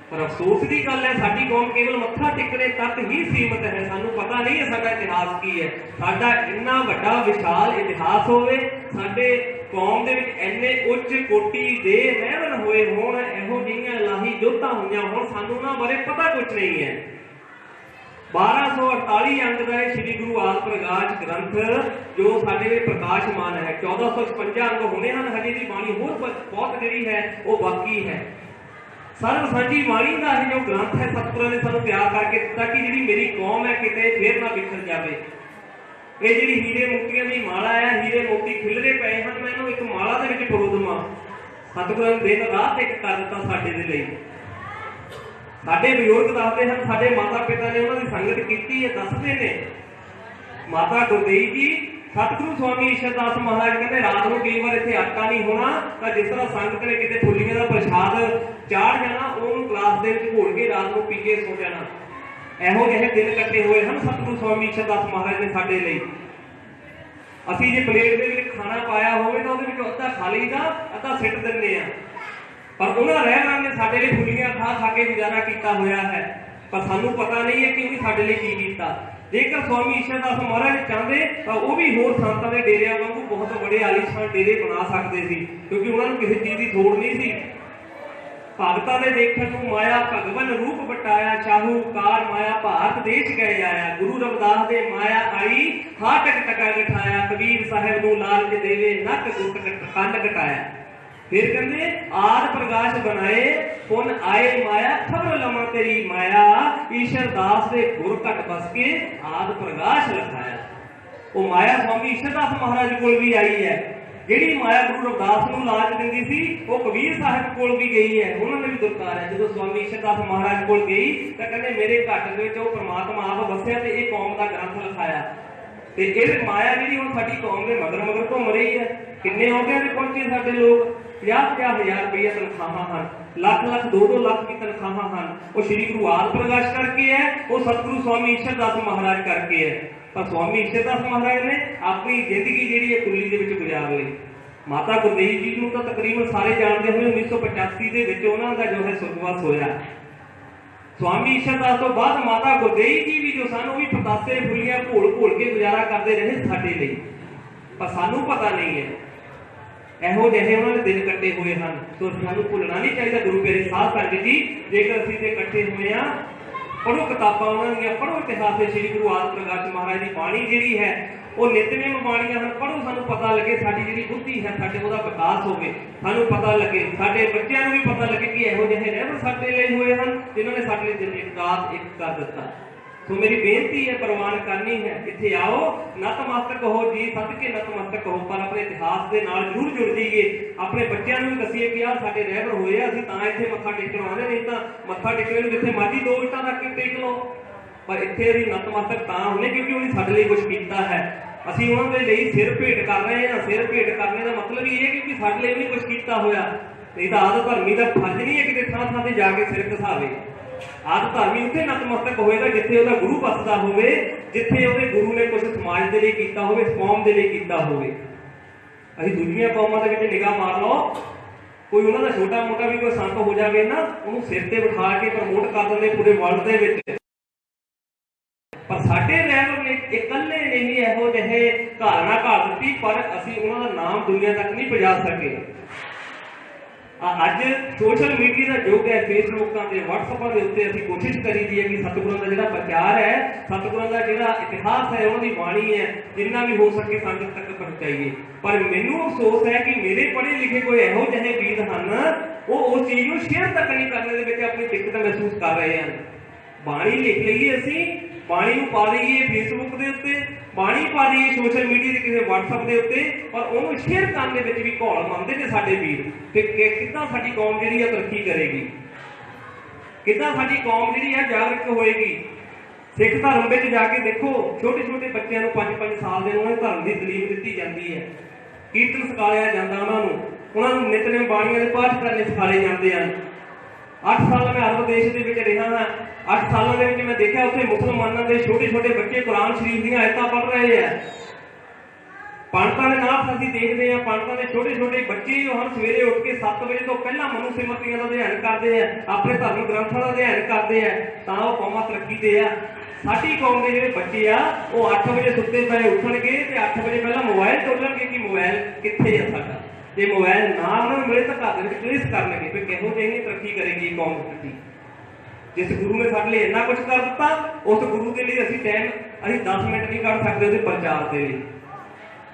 पर अफसोस की गल है, साडी कौम केवल मत्था टेकने तक ही सीमित है। सानू पता नहीं है साडा इतिहास की है। साडा इन्ना वड्डा विशाल इतिहास होवे, साडे कौम दे विच इन्ने उच्च कोटि दे रहमन होए होण, इहो जिहियां इलाही जोतां होईयां होण, सानू उन्हां बारे पता कुछ नहीं है। 1248 अंक का श्री गुरु आदि प्रकाश ग्रंथ जो साडे विच प्रकाशमान है, 1456 अंक होने हैं, हजे दी बाणी होर बहुत जिहड़ी है वो बाकी है। सर्व सांझी बाणी का जो ग्रंथ है सतगुरां ने सानू तैयार करके दिता कि जिहड़ी मेरी कौम है किते फिर ना बिखर जाए। ये जिहड़ी हीरे मोतियां दी माला है, हीरे मोती खिलरे पे हैं, मैं इन्हूं एक माला दे विच परो देवां। सतगुरां ने दिन रात एक कर दिता साडे दे लई। साडे बजुर्ग दसदे हन, साडे माता पिता ने उन्हां दी संगत कीती है, दसदे ने। माता गुरदेई जी, सतगुरु स्वामी ईशरदास महाराज कहते रात को कई बार इत्थे आटा नहीं होना, तो जिस तरह संगत ने किते फुल्लियां दा प्रसाद चाढ़ जाना, उहनूं ग्लास दे विच घोल के रात को पी के सो जाना। इहो जिहे दिन कट्टे हुए हैं सतगुरु स्वामी ईशरदास महाराज ने साडे लई। असीं जे प्लेट दे विच खाना पाया होवे तां उहदे विच अद्धा खा लईदा, अद्धा सिੱਟ दिंदे आ। पर उन्हां रहबरां ने साडे लई फुल्लियां खा के गुजारा कीता होया है, पर सानू पता नहीं है कि उन्हें साडे लई की कीता। जेकर स्वामी ईशरदास महाराज चाहते तो वह भी होर संतां दे डेरियां वांगू बहुत बड़े आलीशान डेरे बना सकते सी, क्योंकि उन्होंने किसी चीज़ की थोड़ नहीं सी। भगतां दे देखण नूं माया भगवन रूप बटाया, शाहूकार माया भारत देश गए आया। गुरु रविदास दे माया आई हाटक टका गठाया, कबीर साहिब नूं लालच देवे नक गुट कंड घटाया। फिर कहते आद प्रकाश बनाए पुन आए माया, खबर लमा तेरी माया, ईशर दास दे गुर घट बस के आद प्रकाश लखाया। वो माया स्वामी ईशर दास महाराज कोल भी आई है। जिहड़ी माया गुरु रविदास नूं लालच दिंदी सी वो कबीर साहिब कोल भी गई है, उन्होंने भी दुरकारा। जो स्वामी ईशर दास महाराज कोल गई तो कहते मेरे घट दे विच ओह परमात्मा आप वसिया ते इह कौम दा ग्रंथ लिखाया। ते इह माया जिहड़ी हुण साडी कौम दे मगर मगर घुम रही है। किन्ने अहुदियां ते पहुंचे साडे लोग, 50,000 रुपया तनख्वाहां हैं, लाख लाख 2-2 लाख की तनख्वाहां हैं। वो श्री गुरु आदि प्रकाश करके है, वो सतगुरु स्वामी ईशरदास महाराज करके है। पर स्वामी ईशरदास महाराज ने अपनी जिंदगी जी है कुल्ली के गुजार ली। माता गुरदेई जी को तो तकरीबन सारे जानते हुए 1985 के उन्होंने जो है सुरगवास होया। स्वामी ईशरदास तो बाद माता गुरदेई जी भी जो सन भी पतासे फुलियां घोल घोल के गुजारा करते रहे साडे लई, पर सानू पता नहीं है। इहो जिहे उन्होंने दिन कट्टे हुए हैं, तो सानू भुलना नहीं चाहिए। गुरु प्यारे साध संगत जी, जेकर असीं ते कट्ठे हुए हैं, पढ़ो किताबां उन्हां दीयां, पढ़ो इतिहास। श्री गुरु आदि प्रकाश महाराज की बाणी जिहड़ी है वो नितनेम बाणियां हैं, पढ़ो, सानू पता लगे साडी जिहड़ी बुद्धि है साडे ओहदा विकास होवे, सानू पता लगे, साडे बच्चिआं नूं भी पता लगे कि इहो जिहे रहबर साडे लई होए हैं जिन्होंने साडे लई रात एक कर दिता। तो मेरी बेनती है, प्रवान करनी है, इत्थे आओ, नतमस्तक हो जी, सद के नतमस्तक हो, पर अपने इतिहास के नाल जरूर जुड़ जाइए। अपने बच्चों भी दसीए कि आ साडे रहबर होए, असीं तां इत्थे मत्था टेकण आउंदे, नहीं तां मत्था टेकण नूं जिथे मर्जी 2 इट्टां रख के टेक लो, पर इत्थे असीं नतमस्तक तां हुंदे क्योंकि उन्हें साडे लई कुछ कीता है। असीं उन्हां दे लई सिर भेंट कर रहे हैं। सिर भेंट करने का मतलब ये है कि साडे लई उन्हें कुछ कीता होया, नहीं तां आदत धर्मी का फर्ज नहीं है कि थां थां ते जाके सिर घसावे। आदि धर्मी उत्थे नतमस्तक होएगा जिथे उहदा गुरु बसदा होवे, जिथे उहदे गुरु ने कुछ समाज दे लई कीता होवे, कौम दे लई कीता होवे। असीं दूजियां कौमां दे विच निगाह मार लो, कोई उन्हां दा छोटा मोटा भी कोई संत हो जावे ना, उहनूं सिर ते बिठा के प्रमोट कर दिंदे पूरे वर्ल्ड दे विच। पर साडे रहबर ने इकल्ले नहीं इहो जिहे घालना घाल दित्ती, पर असीं उन्हां दा नाम दुनिया तक नहीं पहुंचा सके। अज सोशल मीडिया का युग है, फेसबुकों के व्हाट्सएपों के उत्ते असीं कोशिश करी दी है कि सतगुरां का जिहड़ा प्रचार है, सतगुरां का जिहड़ा इतिहास है, उन्होंने बाणी है, जिन्ना भी हो सके संगत तक पहुंचाइए। पर मैनूं अफसोस है कि मेरे पढ़े लिखे कोई इहो जिहे वीर हैं, वो उस चीज़ को शेयर तक नहीं करने दे विच अपनी दिक्कत महसूस कर रहे हैं। बाणी लिख लईए असीं, ਬਾਣੀ ਨੂੰ ਪਾ ਦਈਏ ਫੇਸਬੁੱਕ ਦੇ ਉੱਤੇ, ਬਾਣੀ ਪਾ ਦਈਏ ਸੋਸ਼ਲ ਮੀਡੀਆ ਦੇ ਕਿਸੇ WhatsApp ਦੇ ਉੱਤੇ, ਪਰ ਉਹਨੂੰ ਸ਼ੇਅਰ ਕਰਨ ਦੇ ਵਿੱਚ ਵੀ ਘੋਲ ਮੰਨਦੇ ਨੇ ਸਾਡੇ ਵੀਰ। ਤੇ ਕਿੱਦਾਂ ਸਾਡੀ ਕੌਮ ਜਿਹੜੀ ਆ ਤਰੱਕੀ ਕਰੇਗੀ, ਕਿੱਦਾਂ ਸਾਡੀ ਕੌਮ ਜਿਹੜੀ ਆ ਜਾਗਰੂਕ ਹੋਏਗੀ। ਸਿੱਖ ਧਰਮ ਵਿੱਚ ਜਾ ਕੇ ਦੇਖੋ, ਛੋਟੇ ਛੋਟੇ ਬੱਚਿਆਂ ਨੂੰ 5-5 ਸਾਲ ਦੇ ਉਹਨਾਂ ਦੇ ਧਰਮ ਦੀ ਤਾਲੀਮ ਦਿੱਤੀ ਜਾਂਦੀ ਹੈ, ਕੀਰਤਨ ਸਿਖਾਇਆ ਜਾਂਦਾ ਉਹਨਾਂ ਨੂੰ ਨਿਤਨੇਮ ਬਾਣੀਆਂ ਦੇ ਪਾਠ ਕਰਨੇ ਸਿਖਾਏ ਜਾਂਦੇ ਹਨ। 8 ਸਾਲ ਮੈਂ ਅਰਬ ਦੇਸ਼ ਦੇ ਵਿੱਚ ਰਿਹਾ ਹਾਂ। 8 ਸਾਲਾਂ ਦੇ ਵਿੱਚ ਮੈਂ ਦੇਖਿਆ ਉੱਥੇ ਮੁਸਲਮਾਨਾਂ ਦੇ ਛੋਟੇ ਛੋਟੇ ਬੱਚੇ ਕੁਰਾਨ ਸ਼ਰੀਫ ਦੀਆਂ ਆਇਤਾਂ ਪੜ੍ਹ ਰਹੇ ਆ। ਪੰਡਤਾਂ ਦੇ ਨਾਲ ਅਸੀਂ ਦੇਖਦੇ ਹਾਂ, ਪੰਡਤਾਂ ਦੇ ਛੋਟੇ ਛੋਟੇ ਬੱਚੇ ਜੋ ਹਨ ਸਵੇਰੇ ਉੱਠ ਕੇ 7 ਵਜੇ ਤੋਂ ਪਹਿਲਾਂ ਮਨੂ ਸਿਮਰਤੀਆਂ ਦਾ ਅਧਿਐਨ ਕਰਦੇ ਆ, ਆਪਣੇ ਧਰਮ ਗ੍ਰੰਥਾਂ ਦਾ ਅਧਿਐਨ ਕਰਦੇ ਆ, ਤਾਂ ਉਹ ਕੌਮਾਂ ਤਰੱਕੀ ਤੇ ਆ। ਸਾਡੀ ਕੌਮ ਦੇ ਜਿਹੜੇ ਬੱਚੇ ਆ ਉਹ 8 ਵਜੇ ਸੁੱਤੇ ਪਏ ਉੱਠਣਗੇ ਤੇ 8 ਵਜੇ ਪਹਿਲਾਂ ਮੋਬਾਈਲ ਟੋਲਣਗੇ ਕਿ ਮੋਬਾਈਲ ਕਿੱਥੇ ਆ ਸਾਡਾ। ਜੇ ਮੋਬਾਈਲ ਨਾ ਉਹਨਾਂ ਨੂੰ ਮਿਲੇ ਤਾਂ ਘਰ ਦੇ ਵਿੱਚ ਟ੍ਰੇਸ ਕਰਨਗੇ ਫਿਰ ਕਿਹੋ ਜਿਹੀ ਤਰੱਕੀ ਕਰੇਗੀ ਇਹ ਕੌਮ ਤਰੱਕੀ। ਜਿਸ ਗੁਰੂ ਨੇ ਸਾਡੇ ਲਈ ਇੰਨਾ ਕੁਝ ਕਰ ਦਿੱਤਾ, ਉਸ ਗੁਰੂ ਦੇ ਲਈ ਅਸੀਂ 10 ਮਿੰਟ ਨਹੀਂ ਕੱਢ ਸਕਦੇ ਉਹਦੇ ਪ੍ਰਚਾਰ ਦੇ ਲਈ।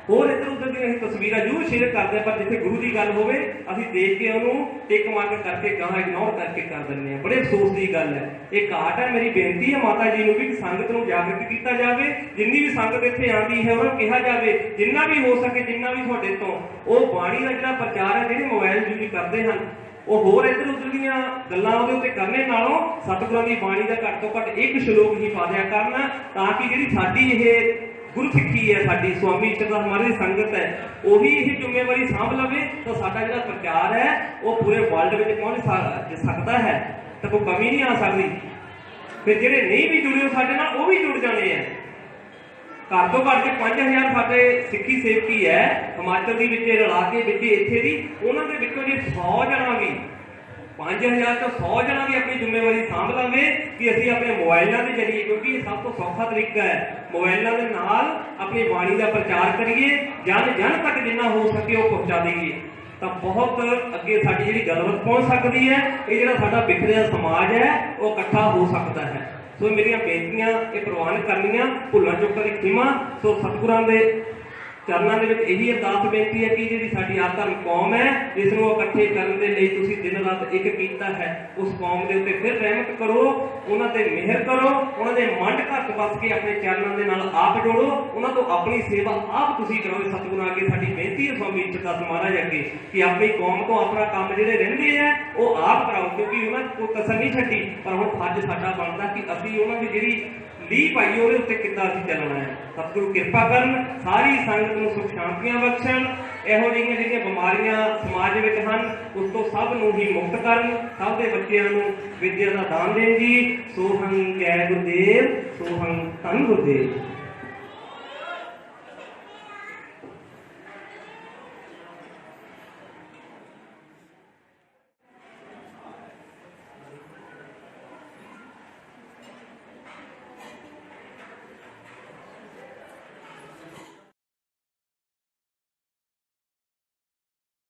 ਹੋਰ ਇੱਧਰ ਉੱਧਰ ਦੀਆਂ ਅਸੀਂ ਤਸਵੀਰਾਂ ਜ਼ਰੂਰ ਸ਼ੇਅਰ ਕਰਦੇ ਹਾਂ, ਪਰ ਜਿੱਥੇ ਗੁਰੂ ਦੀ ਗੱਲ ਹੋਵੇ ਅਸੀਂ ਦੇਖ ਕੇ ਉਹਨੂੰ ਟਿਕ ਮਾਰ ਕਰਕੇ ਗਾਹਾਂ ਇਗਨੋਰ ਕਰਕੇ ਕਰ ਦਿੰਦੇ ਹਾਂ। ਬੜੇ ਅਫਸੋਸ ਦੀ ਗੱਲ ਹੈ, ਇਹ ਘਾਟ ਹੈ। ਮੇਰੀ ਬੇਨਤੀ ਹੈ ਮਾਤਾ ਜੀ ਨੂੰ ਵੀ ਸੰਗਤ ਨੂੰ ਜਾਗਰੂਕ ਕੀਤਾ ਜਾਵੇ। ਜਿੰਨੀ ਵੀ ਸੰਗਤ ਇੱਥੇ ਆਉਂਦੀ ਹੈ ਉਹਨਾਂ ਨੂੰ ਕਿਹਾ ਜਾਵੇ ਜਿੰਨਾ ਵੀ ਹੋ ਸਕੇ, ਜਿੰਨਾ ਵੀ ਤੁਹਾਡੇ ਤੋਂ ਉਹ ਬਾਣੀ ਦਾ ਜਿਹੜਾ ਪ੍ਰਚਾਰ ਹੈ, ਜਿਹੜੇ ਮੋਬਾਈਲ ਯੂਜ਼ ਕਰਦੇ ਹਨ, ਉਹ ਹੋਰ ਇੱਧਰ ਉੱਧਰ ਦੀਆਂ ਗੱਲਾਂ ਉਹਦੇ ਉੱਤੇ ਕਰਨੇ ਨਾਲੋਂ ਸਤਿਗੁਰਾਂ ਦੀ ਬਾਣੀ ਦਾ ਘੱਟ ਤੋਂ ਘੱਟ ਇੱਕ ਸ਼ਲੋਕ ਹੀ ਪਾ ਦਿਆ ਕਰਨ, ਤਾਂ ਕਿ ਜਿਹੜੀ ਸਾਡੀ ਇਹ ਗੁਰੂ ਸਿੱਖੀ ਹੈ, ਸਾਡੀ ਸਵਾਮੀ ਈਸ਼ਵਰਦਾਸ ਮਹਾਰਾਜ ਦੀ ਸੰਗਤ ਹੈ, ਉਹੀ ਇਹ ਜ਼ਿੰਮੇਵਾਰੀ ਸਾਂਭ ਲਵੇ ਤਾਂ ਸਾਡਾ ਜਿਹੜਾ ਪ੍ਰਚਾਰ ਹੈ ਉਹ ਪੂਰੇ ਵਰਲਡ ਵਿੱਚ ਪਹੁੰਚ ਸਕਦਾ ਹੈ, ਤਾਂ ਕੋਈ ਕਮੀ ਨਹੀਂ ਆ ਸਕਦੀ। ਫਿਰ ਜਿਹੜੇ ਨਹੀਂ ਵੀ ਜੁੜੇ ਸਾਡੇ ਨਾਲ ਉਹ ਵੀ ਜੁੜ ਜਾਣੇ ਆ। ਘੱਟ ਤੋਂ ਘੱਟ 5000 ਸਾਡੇ ਸਿੱਖੀ ਸੇਵਕੀ ਹੈ ਹਿਮਾਚਲ ਦੀ ਵਿੱਚ ਰਲਾ ਕੇ ਵਿੱਚ ਇੱਥੇ ਦੀ, ਉਹਨਾਂ ਦੇ ਵਿੱਚੋਂ ਜੇ 100 ਜਣਾ ਵੀ 5000 ਤੋਂ 100 ਜਣਾ ਵੀ ਆਪਣੀ ਜ਼ਿੰਮੇਵਾਰੀ ਸਾਂਭ ਲਾਂਗੇ ਕਿ ਅਸੀਂ ਆਪਣੇ ਮੋਬਾਈਲਾਂ ਦੇ ਜ਼ਰੀਏ, ਕਿਉਂਕਿ ਇਹ ਸਭ ਤੋਂ ਸੌਖਾ ਤਰੀਕਾ ਹੈ, ਮੋਬਾਈਲਾਂ ਦੇ ਨਾਲ ਆਪਣੀ ਬਾਣੀ ਦਾ ਪ੍ਰਚਾਰ ਕਰੀਏ, ਜਨ ਤੱਕ ਜਿੰਨਾ ਹੋ ਸਕੇ ਉਹ ਪਹੁੰਚਾ ਦੇਈਏ, ਤਾਂ ਬਹੁਤ ਅੱਗੇ ਸਾਡੀ ਜਿਹੜੀ ਗੱਲਬਾਤ ਪਹੁੰਚ ਸਕਦੀ ਹੈ। ਇਹ ਜਿਹੜਾ ਸਾਡਾ ਵਿਖਰਿਆ ਸਮਾਜ ਹੈ ਉਹ ਇਕੱਠਾ ਹੋ ਸਕਦਾ ਹੈ। ਸੋ ਮੇਰੀਆਂ ਬੇਨਤੀਆਂ ਇਹ ਪ੍ਰਵਾਨ ਕਰਨੀਆਂ, ਭੁੱਲਾਂ ਚੁੱਕਾਂ ਦੀ ਖਿਮਾ। ਸੋ ਸਤਿਗੁਰਾਂ ਦੇ ਚਰਨਾਂ ਦੇ ਵਿੱਚ ਇਹੀ ਅਰਦਾਸ ਬੇਨਤੀ ਹੈ ਕਿ ਜਿਹੜੀ ਸਾਡੀ ਆਧਾਰਮ ਕੌਮ ਹੈ, ਇਸ ਨੂੰ ਇਕੱਠੇ ਕਰਨ ਦੇ ਲਈ ਤੁਸੀਂ ਦਿਨ ਰਾਤ ਇੱਕ ਕੀਤਾ ਹੈ, ਉਸ ਕੌਮ ਦੇ ਉੱਤੇ ਫਿਰ ਰਹਿਮਤ ਕਰੋ, ਉਹਨਾਂ ਤੇ ਮਿਹਰ ਕਰੋ, ਉਹਨਾਂ ਦੇ ਮੰਡ ਘੱਟ ਵੱਸ ਕੇ ਆਪਣੇ ਚਰਨਾਂ ਦੇ ਨਾਲ ਆਪ ਜੋੜੋ, ਉਹਨਾਂ ਤੋਂ ਆਪਣੀ ਸੇਵਾ ਆਪ ਤੁਸੀਂ ਕਰੋ। ਸਤਿਗੁਰਾਂ ਅੱਗੇ ਸਾਡੀ ਬੇਨਤੀ ਹੈ ਸਵਾਮੀ ਈਸ਼ਵਰਦਾਸ ਮਹਾਰਾਜ ਅੱਗੇ ਕਿ ਆਪਣੀ ਕੌਮ ਤੋਂ ਆਪਣਾ ਕੰਮ ਜਿਹੜੇ ਰਹਿੰਦੇ ਆ ਉਹ ਆਪ ਕਰਾਓ, ਕਿਉਂਕਿ ਉਹਨਾਂ ਕੋਈ ਕਸਰ ਨਹੀਂ ਛੱਡੀ। ਪਰ ਹੁਣ ਫਰਜ਼ ਸਾਡਾ ਬਣਦਾ ਕਿ ਅਸੀਂ ਉਹਨਾਂ ਦੀ ਜਿਹੜੀ ਲੀਹ ਪਾਈ ਉਹਦੇ ਉੱਤੇ ਕਿੱਦਾਂ ਅਸੀਂ ਚੱਲਣਾ ਹੈ। ਸਤਿਗੁਰੂ ਕਿਰਪਾ ਕਰਨ, ਸਾਰੀ ਸੰਗਤ ਨੂੰ ਸੁਖ ਸ਼ਾਂਤੀਆਂ ਬਖਸ਼ਣ, ਇਹੋ ਜਿਹੀਆਂ ਜਿਹੜੀਆਂ ਬਿਮਾਰੀਆਂ ਸਮਾਜ ਵਿੱਚ ਹਨ ਉਸ ਤੋਂ ਸਭ ਨੂੰ ਹੀ ਮੁਕਤ ਕਰਨ, ਸਭ ਦੇ ਬੱਚਿਆਂ ਨੂੰ ਵਿਦਿਆ ਦਾ ਦਾਨ ਦੇਣ ਜੀ। ਸੋਹੰ ਜੈ ਗੁਰਦੇਵ, ਸੋਹੰ ਧੰਨ ਗੁਰਦੇਵ।